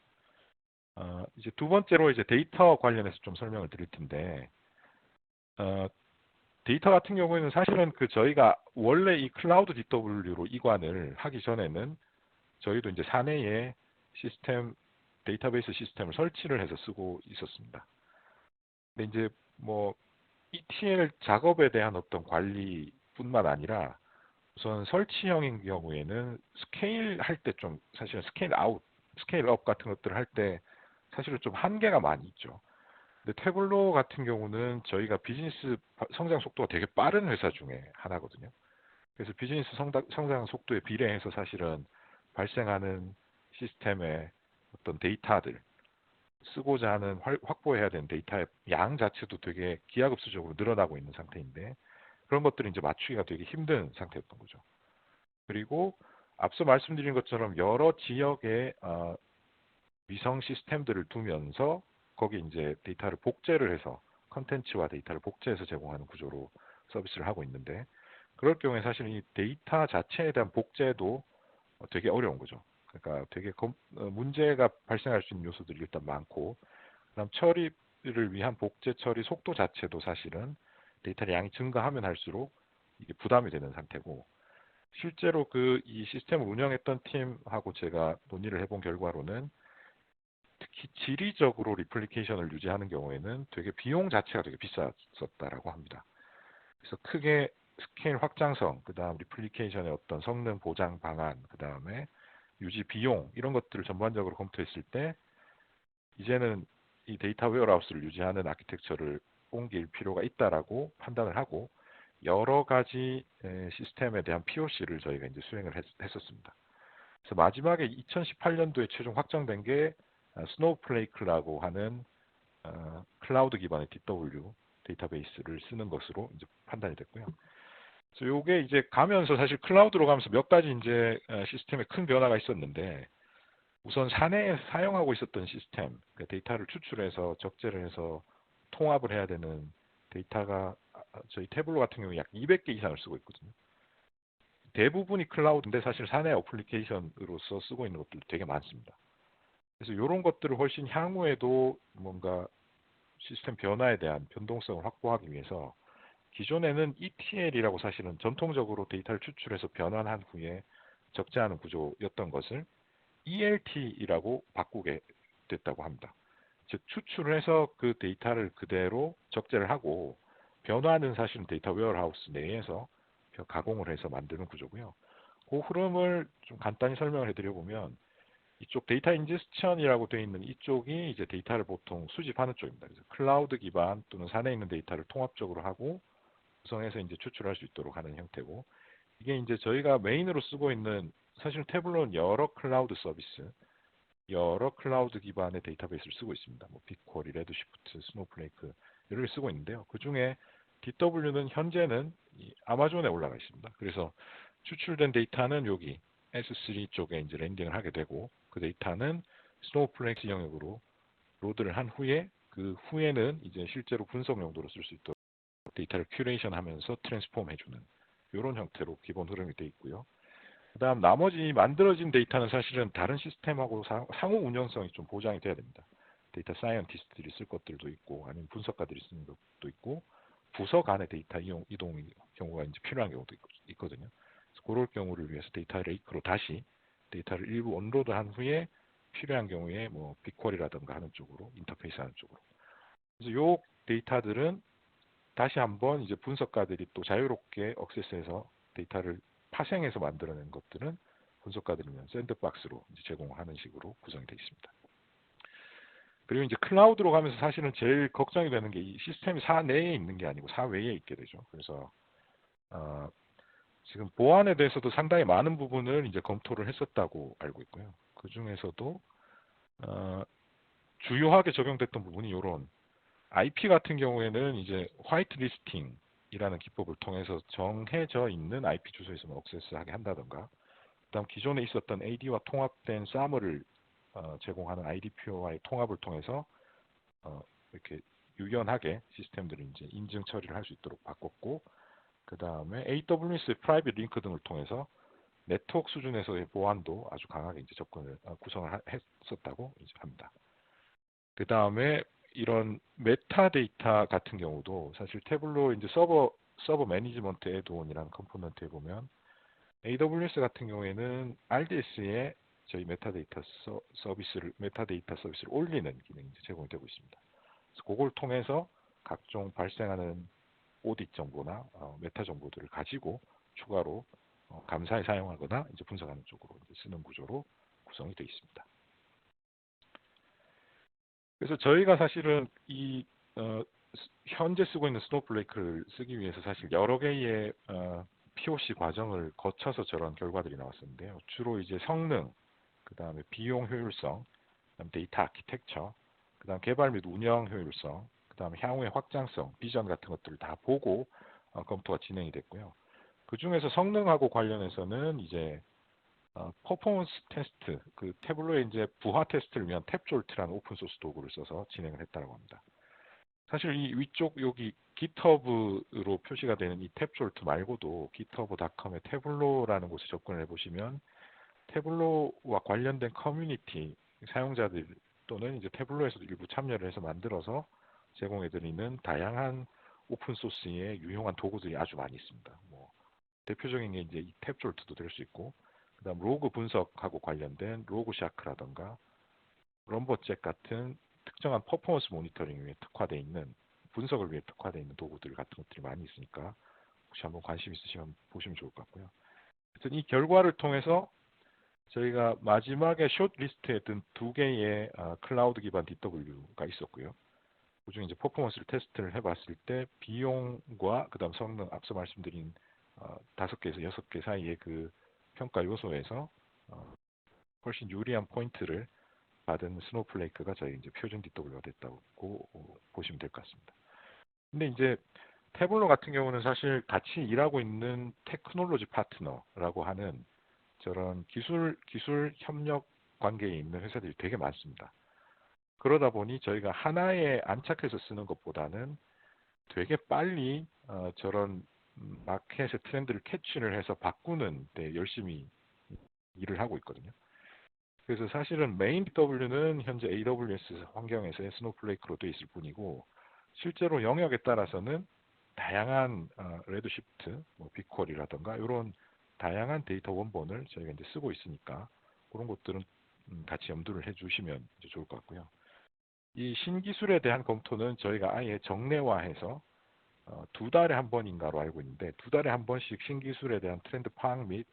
이제 두 번째로 이제 데이터 관련해서 좀 설명을 드릴 텐데, 데이터 같은 경우에는 사실은 저희가 원래 이 클라우드 DW로 이관을 하기 전에는 저희도 이제 사내에 데이터베이스 시스템을 설치를 해서 쓰고 있었습니다. 근데 이제 뭐 ETL 작업에 대한 어떤 관리뿐만 아니라 우선 설치형인 경우에는 스케일 할 때 좀 사실은 스케일 아웃, 스케일 업 같은 것들을 할 때 사실은 좀 한계가 많이 있죠. 근데 태블로 같은 경우는 저희가 비즈니스 성장 속도가 되게 빠른 회사 중에 하나거든요. 그래서 비즈니스 성장 속도에 비례해서 사실은 발생하는 시스템의 어떤 데이터들, 쓰고자 하는 확보해야 되는 데이터의 양 자체도 되게 기하급수적으로 늘어나고 있는 상태인데 그런 것들을 이제 맞추기가 되게 힘든 상태였던 거죠. 그리고 앞서 말씀드린 것처럼 여러 지역의 위성 시스템들을 두면서 거기 이제 데이터를 복제를 해서 컨텐츠와 데이터를 복제해서 제공하는 구조로 서비스를 하고 있는데 그럴 경우에 사실 이 데이터 자체에 대한 복제도 되게 어려운 거죠. 그러니까 되게 문제가 발생할 수 있는 요소들이 일단 많고 그다음 처리를 위한 복제 처리 속도 자체도 사실은 데이터의 양이 증가하면 할수록 이게 부담이 되는 상태고 실제로 이 시스템을 운영했던 팀하고 제가 논의를 해본 결과로는 특히 지리적으로 리플리케이션을 유지하는 경우에는 되게 비용 자체가 되게 비쌌었다라고 합니다. 그래서 크게 스케일 확장성, 그다음 리플리케이션의 어떤 성능 보장 방안, 그다음에 유지 비용 이런 것들을 전반적으로 검토했을 때 이제는 이 데이터 웨어하우스를 유지하는 아키텍처를 옮길 필요가 있다라고 판단을 하고 여러 가지 시스템에 대한 POC를 저희가 이제 수행을 했었습니다. 그래서 마지막에 2018년도에 최종 확정된 게 스노우플레이크라고 하는 클라우드 기반의 DW 데이터베이스를 쓰는 것으로 이제 판단이 됐고요. 그래서 요게 이제 가면서 사실 클라우드로 가면서 몇 가지 이제 시스템에 큰 변화가 있었는데 우선 사내에 사용하고 있었던 시스템, 그러니까 데이터를 추출해서 적재를 해서 통합을 해야 되는 데이터가 저희 태블로 같은 경우 약 200개 이상을 쓰고 있거든요. 대부분이 클라우드인데 사실 사내 어플리케이션으로서 쓰고 있는 것들도 되게 많습니다. 그래서 이런 것들을 훨씬 향후에도 뭔가 시스템 변화에 대한 변동성을 확보하기 위해서 기존에는 ETL이라고 사실은 전통적으로 데이터를 추출해서 변환한 후에 적재하는 구조였던 것을 ELT라고 바꾸게 됐다고 합니다. 즉 추출을 해서 그 데이터를 그대로 적재를 하고 변화는 사실은 데이터 웨어하우스 내에서 가공을 해서 만드는 구조고요. 그 흐름을 좀 간단히 설명을 해드려 보면 이쪽 데이터 인제스천이라고 되어 있는 이쪽이 이제 데이터를 보통 수집하는 쪽입니다. 그래서 클라우드 기반 또는 사내에 있는 데이터를 통합적으로 하고 구성해서 이제 추출할 수 있도록 하는 형태고, 이게 이제 저희가 메인으로 쓰고 있는 사실 태블로는 여러 클라우드 서비스, 여러 클라우드 기반의 데이터베이스를 쓰고 있습니다. 뭐 빅쿼리, 레드시프트, 스노우플레이크 이렇게 쓰고 있는데요. 그 중에 DW는 현재는 이 아마존에 올라가 있습니다. 그래서 추출된 데이터는 여기 S3 쪽에 이제 랜딩을 하게 되고 그 데이터는 스노우플레이크 영역으로 로드를 한 후에 그 후에는 이제 실제로 분석 용도로 쓸 수 있도록 데이터를 큐레이션하면서 트랜스폼 해주는 이런 형태로 기본 흐름이 되어 있고요. 그다음 나머지 만들어진 데이터는 사실은 다른 시스템하고 상호 운영성이 좀 보장이 돼야 됩니다. 데이터 사이언티스트들이 쓸 것들도 있고 아니면 분석가들이 쓰는 것도 있고 부서 간의 데이터 이동 경우가 이제 필요한 경우도 있거든요. 그래서 그럴 경우를 위해서 데이터 레이크로 다시 데이터를 일부 온로드한 후에 필요한 경우에 뭐 빅쿼리라든가 하는 쪽으로 인터페이스 하는 쪽으로. 그래서 요 데이터들은 다시 한번 이제 분석가들이 또 자유롭게 억세스해서 데이터를 파생해서 만들어낸 것들은 분석가들이면 샌드박스로 이제 제공하는 식으로 구성이 되어 있습니다. 그리고 이제 클라우드로 가면서 사실은 제일 걱정이 되는 게 이 시스템이 사내에 있는 게 아니고 사외에 있게 되죠. 그래서 지금 보안에 대해서도 상당히 많은 부분을 이제 검토를 했었다고 알고 있고요. 그 중에서도 주요하게 적용됐던 부분이 이런 IP 같은 경우에는 이제 화이트 리스팅이라는 기법을 통해서 정해져 있는 IP 주소에서만 액세스하게 한다던가, 그다음 기존에 있었던 AD와 통합된 SAM을 제공하는 IDP와의 통합을 통해서 이렇게 유연하게 시스템들을 이제 인증 처리를 할 수 있도록 바꿨고, 그 다음에 AWS의 프라이빗 링크 등을 통해서 네트워크 수준에서의 보안도 아주 강하게 이제 접근을 구성을 했었다고 이제 합니다. 그 다음에 이런 메타데이터 같은 경우도 사실 태블로 이제 서버 매니지먼트 애드온이라는 컴포넌트에 보면 AWS 같은 경우에는 RDS에 저희 메타데이터 서비스를 올리는 기능이 제공이 되고 있습니다. 그래서 그걸 통해서 각종 발생하는 오딧 정보나 메타 정보들을 가지고 추가로 감사에 사용하거나 이제 분석하는 쪽으로 이제 쓰는 구조로 구성이 되어 있습니다. 그래서 저희가 사실은 이 현재 쓰고 있는 스노우플레이크를 쓰기 위해서 사실 여러 개의 POC 과정을 거쳐서 저런 결과들이 나왔었는데요. 주로 이제 성능, 그 다음에 비용 효율성, 그다음 데이터 아키텍처, 그다음 개발 및 운영 효율성, 그다음에 향후의 확장성, 비전 같은 것들을 다 보고 검토가 진행이 됐고요. 그 중에서 성능하고 관련해서는 이제 퍼포먼스 테스트, 그 태블로의 이제 부하 테스트를 위한 탭졸트라는 오픈 소스 도구를 써서 진행을 했다고 합니다. 사실 이 위쪽 여기 GitHub으로 표시가 되는 이 탭졸트 말고도 github.com의 태블로라는 곳에 접근을 해보시면 태블로와 관련된 커뮤니티 사용자들 또는 이제 태블로에서도 일부 참여를 해서 만들어서 제공해드리는 다양한 오픈 소스의 유용한 도구들이 아주 많이 있습니다. 뭐 대표적인 게 이제 이 탭졸트도 될 수 있고, 그다음 로그 분석하고 관련된 로그샤크라던가 럼버잭 같은 특정한 퍼포먼스 모니터링 위해 특화되어 있는 분석을 위해 특화되어 있는 도구들 같은 것들이 많이 있으니까 혹시 한번 관심 있으시면 보시면 좋을 것 같고요. 하여튼 이 결과를 통해서 저희가 마지막에 숏리스트에 든 두 개의 클라우드 기반 DW가 있었고요. 그중에 이제 퍼포먼스를 테스트를 해봤을 때 비용과 그다음 성능 앞서 말씀드린 5개에서 6개 사이의 그 평가 요소에서 훨씬 유리한 포인트를 받은 스노우플레이크가 저희 이제 표준 DW가 됐다고 보시면 될 것 같습니다. 근데 이제 태블로 같은 경우는 사실 같이 일하고 있는 테크놀로지 파트너라고 하는 저런 기술 협력 관계에 있는 회사들이 되게 많습니다. 그러다 보니 저희가 하나에 안착해서 쓰는 것보다는 되게 빨리 저런 마켓의 트렌드를 캐치를 해서 바꾸는 데 열심히 일을 하고 있거든요. 그래서 사실은 메인 BW는 현재 AWS 환경에서의 스노우플레이크로 되어 있을 뿐이고 실제로 영역에 따라서는 다양한 레드시프트, 뭐 빅쿼리라든가 이런 다양한 데이터 원본을 저희가 이제 쓰고 있으니까 그런 것들은 같이 염두를 해주시면 이제 좋을 것 같고요. 이 신기술에 대한 검토는 저희가 아예 정례화해서 2달에 한 번인가로 알고 있는데 2달에 한 번씩 신기술에 대한 트렌드 파악 및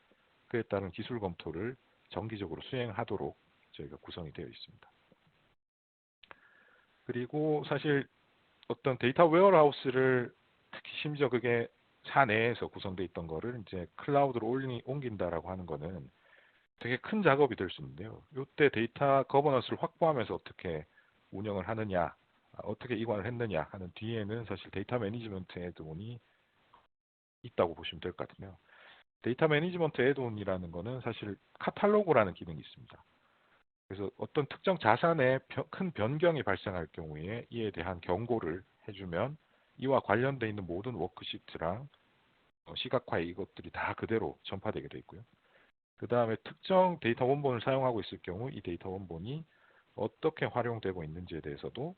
그에 따른 기술 검토를 정기적으로 수행하도록 저희가 구성이 되어 있습니다. 그리고 사실 어떤 데이터 웨어하우스를 특히 심지어 그게 사내에서 구성되어 있던 거를 이제 클라우드로 옮긴다라고 하는 거는 되게 큰 작업이 될 수 있는데요. 이때 데이터 거버넌스를 확보하면서 어떻게 운영을 하느냐, 어떻게 이관을 했느냐 하는 뒤에는 사실 데이터 매니지먼트 애드온이 있다고 보시면 될 것 같은데요. 데이터 매니지먼트 애드온이라는 거는 사실 카탈로그라는 기능이 있습니다. 그래서 어떤 특정 자산에 큰 변경이 발생할 경우에 이에 대한 경고를 해주면 이와 관련되어 있는 모든 워크시트랑 시각화의 이것들이 다 그대로 전파되게 되어 있고요. 그 다음에 특정 데이터 원본을 사용하고 있을 경우 이 데이터 원본이 어떻게 활용되고 있는지에 대해서도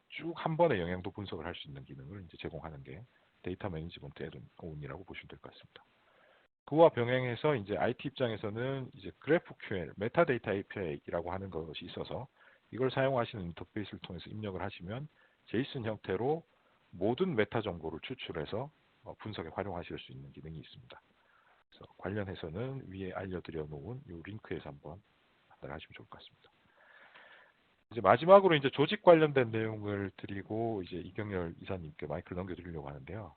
쭉 한 번에 영향도 분석을 할 수 있는 기능을 이제 제공하는 게 데이터 매니지먼트 애드온이라고 보시면 될 것 같습니다. 그와 병행해서 이제 IT 입장에서는 이제 GraphQL, 메타데이터 API라고 하는 것이 있어서 이걸 사용하시는 인터페이스를 통해서 입력을 하시면 제이슨 형태로 모든 메타 정보를 추출해서 분석에 활용하실 수 있는 기능이 있습니다. 그래서 관련해서는 위에 알려드려 놓은 이 링크에서 한번 판단하시면 좋을 것 같습니다. 이제 마지막으로 이제 조직 관련된 내용을 드리고 이제 이경렬 이사님께 마이크를 넘겨드리려고 하는데요.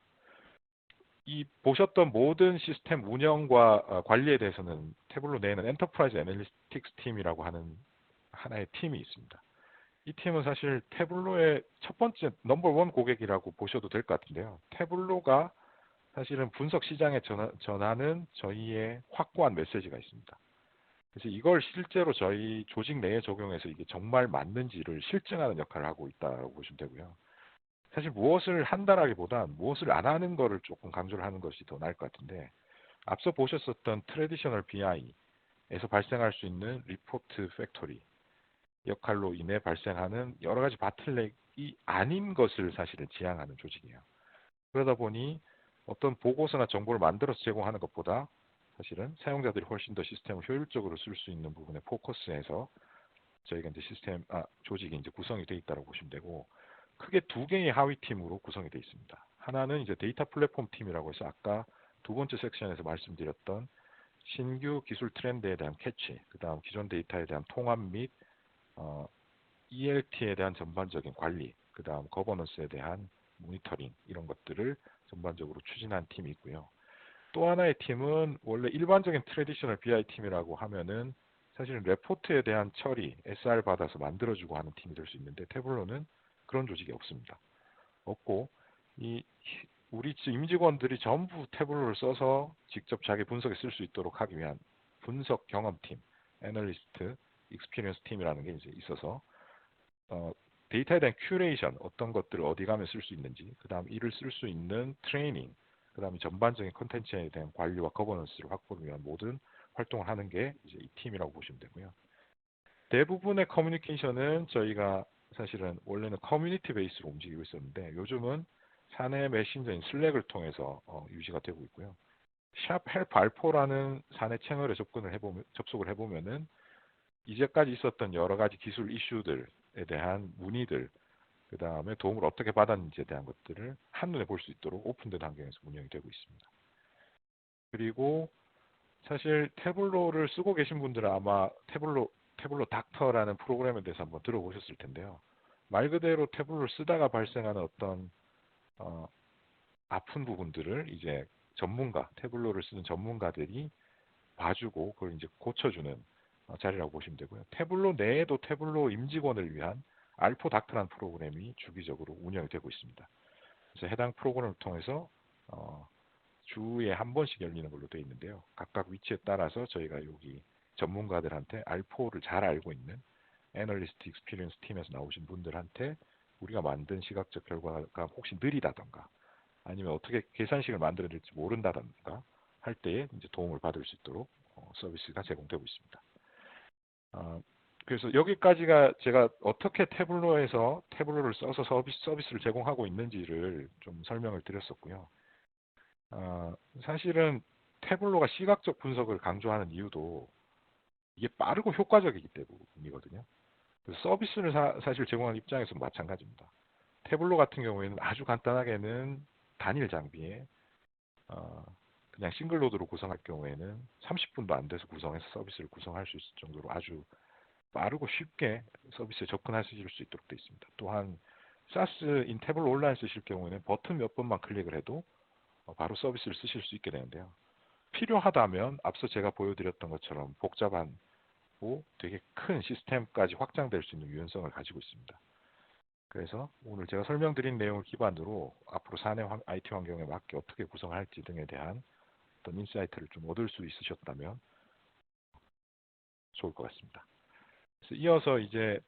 이 보셨던 모든 시스템 운영과 관리에 대해서는 태블로 내에는 엔터프라이즈 애널리틱스 팀이라고 하는 하나의 팀이 있습니다. 이 팀은 사실 태블로의 첫 번째 넘버원 고객이라고 보셔도 될 것 같은데요. 태블로가 사실은 분석 시장에 전하는 저희의 확고한 메시지가 있습니다. 그래서 이걸 실제로 저희 조직 내에 적용해서 이게 정말 맞는지를 실증하는 역할을 하고 있다고 보시면 되고요. 사실 무엇을 한다라기보다 무엇을 안 하는 거를 조금 강조를 하는 것이 더 나을 것 같은데 앞서 보셨었던 트래디셔널 BI에서 발생할 수 있는 리포트 팩토리 역할로 인해 발생하는 여러 가지 바틀렉이 아닌 것을 사실은 지향하는 조직이에요. 그러다 보니 어떤 보고서나 정보를 만들어서 제공하는 것보다 사실은 사용자들이 훨씬 더 시스템을 효율적으로 쓸 수 있는 부분에 포커스해서 저희가 이제 조직이 이제 구성이 되어 있다고 보시면 되고 크게 두 개의 하위 팀으로 구성이 되어 있습니다. 하나는 이제 데이터 플랫폼 팀이라고 해서 아까 두 번째 섹션에서 말씀드렸던 신규 기술 트렌드에 대한 캐치, 그 다음 기존 데이터에 대한 통합 및 ELT에 대한 전반적인 관리, 그 다음 거버넌스에 대한 모니터링 이런 것들을 전반적으로 추진한 팀이 있고요. 또 하나의 팀은 원래 일반적인 트래디셔널 BI 팀이라고 하면은 사실은 레포트에 대한 처리, SR 받아서 만들어주고 하는 팀이 될 수 있는데 태블로는 그런 조직이 없습니다. 없고 우리 임직원들이 전부 태블로를 써서 직접 자기 분석에 쓸 수 있도록 하기 위한 분석 경험팀, 애널리스트, 익스피리언스 팀이라는 게 이제 있어서 데이터에 대한 큐레이션, 어떤 것들을 어디 가면 쓸 수 있는지, 그 다음 이를 쓸 수 있는 트레이닝, 그 다음에 전반적인 컨텐츠에 대한 관리와 거버넌스를 확보를 위한 모든 활동을 하는 게 이제 이 팀이라고 보시면 되고요. 대부분의 커뮤니케이션은 저희가 사실은 원래는 커뮤니티 베이스로 움직이고 있었는데 요즘은 사내 메신저인 슬랙을 통해서 유지가 되고 있고요. 샵 헬프 알포라는 사내 채널에 접속을 해보면은 이제까지 있었던 여러 가지 기술 이슈들에 대한 문의들, 그 다음에 도움을 어떻게 받았는지에 대한 것들을 한눈에 볼 수 있도록 오픈된 환경에서 운영이 되고 있습니다. 그리고 사실 태블로를 쓰고 계신 분들은 아마 태블로 닥터라는 프로그램에 대해서 한번 들어보셨을 텐데요. 말 그대로 태블로를 쓰다가 발생하는 어떤 아픈 부분들을 이제 태블로를 쓰는 전문가들이 봐주고 그걸 이제 고쳐주는 자리라고 보시면 되고요. 태블로 내에도 태블로 임직원을 위한 알포 닥터라는 프로그램이 주기적으로 운영이 되고 있습니다. 그래서 해당 프로그램을 통해서 주에 한 번씩 열리는 걸로 되어 있는데요. 각각 위치에 따라서 저희가 여기 전문가들한테 R4를 잘 알고 있는 애널리스트 익스피리언스 팀에서 나오신 분들한테 우리가 만든 시각적 결과가 혹시 느리다던가 아니면 어떻게 계산식을 만들어야 될지 모른다던가 할 때에 이제 도움을 받을 수 있도록 서비스가 제공되고 있습니다. 그래서 여기까지가 제가 어떻게 태블로를 써서 서비스를 제공하고 있는지를 좀 설명을 드렸었고요. 사실은 태블로가 시각적 분석을 강조하는 이유도 이게 빠르고 효과적이기 때문이거든요. 서비스를 사실 제공하는 입장에서 마찬가지입니다. 태블로 같은 경우에는 아주 간단하게는 단일 장비에 그냥 싱글로드로 구성할 경우에는 30분도 안 돼서 구성해서 서비스를 구성할 수 있을 정도로 아주 빠르고 쉽게 서비스에 접근하실 수 있도록 되어 있습니다. 또한 SaaS인 태블로 온라인 쓰실 경우에는 버튼 몇 번만 클릭을 해도 바로 서비스를 쓰실 수 있게 되는데요. 필요하다면 앞서 제가 보여드렸던 것처럼 복잡한 되게 큰 시스템까지 확장될 수 있는 유연성을 가지고 있습니다. 그래서 오늘 제가 설명드린 내용을 기반으로 앞으로 사내 IT 환경에 맞게 어떻게 구성할지 등에 대한 어떤 인사이트를 좀 얻을 수 있으셨다면 좋을 것 같습니다. 그래서 이어서 이제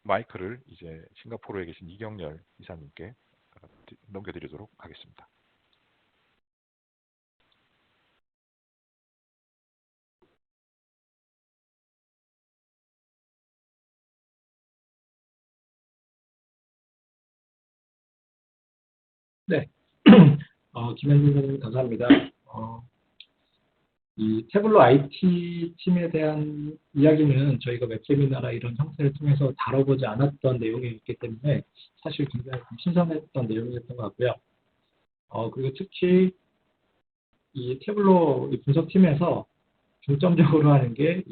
마이크를 이제 싱가포르에 계신 이경렬 이사님께 넘겨드리도록 하겠습니다. 네. 김현진 선생님 감사합니다. 이 태블로 IT 팀에 대한 이야기는 저희가 웹세미나나 이런 형태를 통해서 다뤄보지 않았던 내용이었기 때문에 사실 굉장히 신선했던 내용이었던 것 같고요. 그리고 특히 이 태블로 분석팀에서 중점적으로 하는 게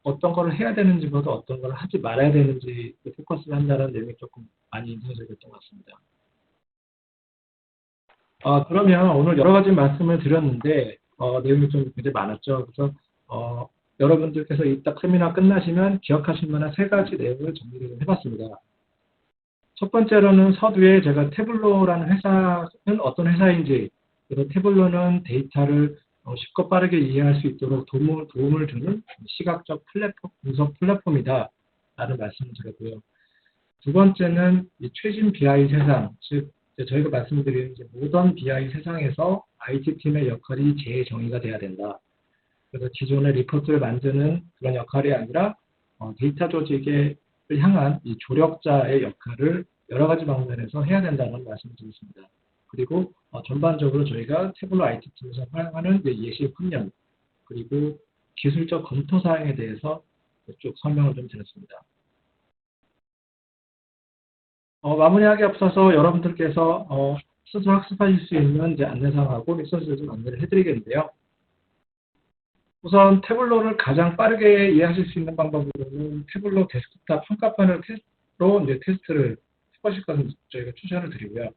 어떤 걸 해야 되는지보다 어떤 걸 하지 말아야 되는지 포커스를 한다는 내용이 조금 많이 인상적이었던 것 같습니다. 그러면 오늘 여러 가지 말씀을 드렸는데 내용이 좀 굉장히 많았죠. 그래서 여러분들께서 이따 세미나 끝나시면 기억하실 만한 세 가지 내용을 정리를 해봤습니다. 첫 번째로는 서두에 제가 태블로라는 회사는 어떤 회사인지, 그리고 태블로는 데이터를 쉽고 빠르게 이해할 수 있도록 도움을 주는 시각적 분석 플랫폼이다 라는 말씀을 드렸고요. 두 번째는 이 최신 BI 세상, 즉 저희가 말씀드리는 모던 BI 세상에서 IT팀의 역할이 재정의가 돼야 된다. 그래서 기존의 리포트를 만드는 그런 역할이 아니라 데이터 조직을 향한 이 조력자의 역할을 여러 가지 방면에서 해야 된다는 말씀을 드렸습니다. 그리고 전반적으로 저희가 태블로 IT팀에서 활용하는 예시 훈련, 그리고 기술적 검토 사항에 대해서 쭉 설명을 좀 드렸습니다. 마무리하기 앞서서 여러분들께서 스스로 학습하실 수 있는 안내사항하고 리소스를 좀 안내를 해드리겠는데요. 우선 태블로를 가장 빠르게 이해하실 수 있는 방법으로는 태블로 데스크탑 평가판으로 테스트를 해보실 것을 저희가 추천을 드리고요.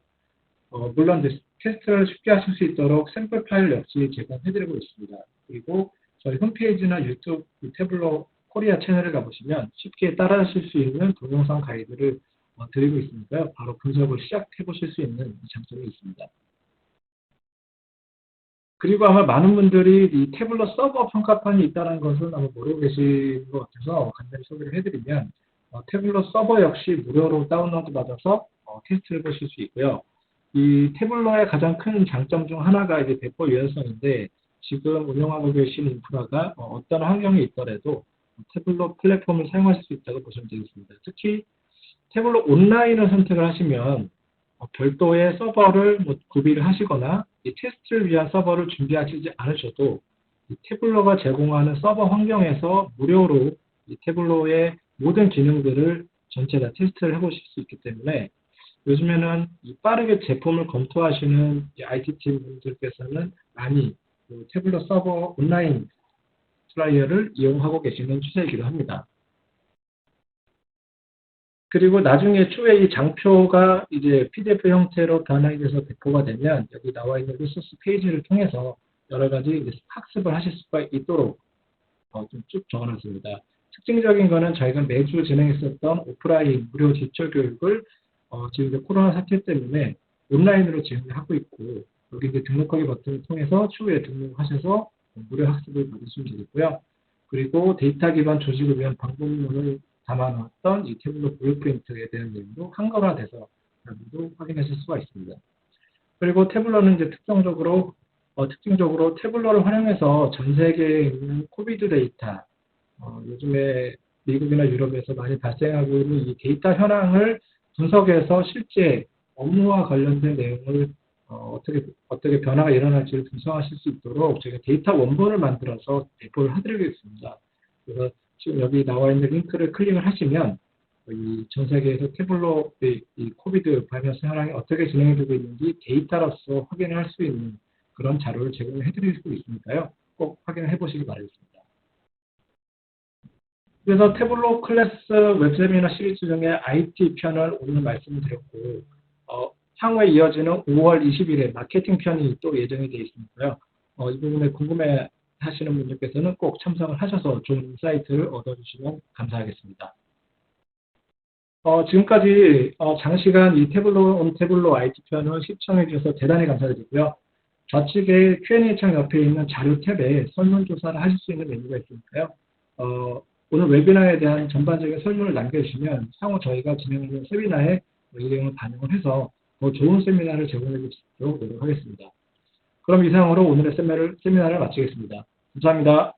물론 테스트를 쉽게 하실 수 있도록 샘플 파일 역시 제공해드리고 있습니다. 그리고 저희 홈페이지나 유튜브 태블로 코리아 채널을 가보시면 쉽게 따라하실 수 있는 동영상 가이드를 드리고 있으니까요. 바로 분석을 시작해 보실 수 있는 장점이 있습니다. 그리고 아마 많은 분들이 이 태블로 서버 평가판이 있다는 것을 아마 모르고 계신 것 같아서 간단히 소개를 해드리면 태블로 서버 역시 무료로 다운로드 받아서 테스트를 보실 수 있고요. 이 태블로의 가장 큰 장점 중 하나가 이제 배포 유연성인데 지금 운영하고 계신 인프라가 어떤 환경에 있더라도 태블로 플랫폼을 사용하실 수 있다고 보시면 되겠습니다. 특히 태블로 온라인을 선택을 하시면 별도의 서버를 구비를 하시거나 이 테스트를 위한 서버를 준비하시지 않으셔도 이 태블로가 제공하는 서버 환경에서 무료로 이 태블로의 모든 기능들을 전체 다 테스트를 해보실 수 있기 때문에 요즘에는 이 빠르게 제품을 검토하시는 IT팀 분들께서는 많이 태블로 서버 온라인 플라이어를 이용하고 계시는 추세이기도 합니다. 그리고 나중에 추후에 이 장표가 이제 PDF 형태로 변환이 돼서 배포가 되면 여기 나와 있는 리소스 페이지를 통해서 여러 가지 학습을 하실 수가 있도록 좀 쭉 적어놨습니다. 특징적인 거는 저희가 매주 진행했었던 오프라인 무료 기초 교육을 지금 이제 코로나 사태 때문에 온라인으로 진행을 하고 있고, 여기 이제 등록하기 버튼을 통해서 추후에 등록하셔서 무료 학습을 받으시면 되겠고요. 그리고 데이터 기반 조직을 위한 방법론을 담아놨던 이 태블로 블루프린트에 대한 내용도 한글화돼서 여러분도 확인하실 수가 있습니다. 그리고 태블러는 이제 특징적으로 태블러를 활용해서 전 세계에 있는 코비드 데이터, 요즘에 미국이나 유럽에서 많이 발생하고 있는 이 데이터 현황을 분석해서 실제 업무와 관련된 내용을 어떻게 변화가 일어날지를 분석하실 수 있도록 저희가 데이터 원본을 만들어서 배포를 해드리겠습니다. 그래서 지금 여기 나와 있는 링크를 클릭을 하시면 이 전 세계에서 태블로 이 코비드 바이러스 현황이 어떻게 진행되고 있는지 데이터로서 확인을 할 수 있는 그런 자료를 제공해 드릴 수 있으니까요. 꼭 확인을 해보시기 바라겠습니다. 그래서 태블로 클래스 웹세미나 시리즈 중에 IT 편을 오늘 말씀드렸고, 향후에 이어지는 5월 20일에 마케팅 편이 또 예정이 되어 있으니까요. 이 부분에 궁금해 하시는 분들께서는 꼭 참석을 하셔서 좋은 인사이트를 얻어주시면 감사하겠습니다. 지금까지 장시간 이 태블로 IT 편을 시청해 주셔서 대단히 감사드리고요. 좌측에 Q&A 창 옆에 있는 자료 탭에 설문조사를 하실 수 있는 메뉴가 있으니까요. 오늘 웨비나에 대한 전반적인 설문을 남겨주시면 향후 저희가 진행하는 세미나에 이 내용을 반영을 해서 더 좋은 세미나를 제공해 드릴 수 있도록 노력하겠습니다. 그럼 이상으로 오늘의 세미나를 마치겠습니다. 감사합니다.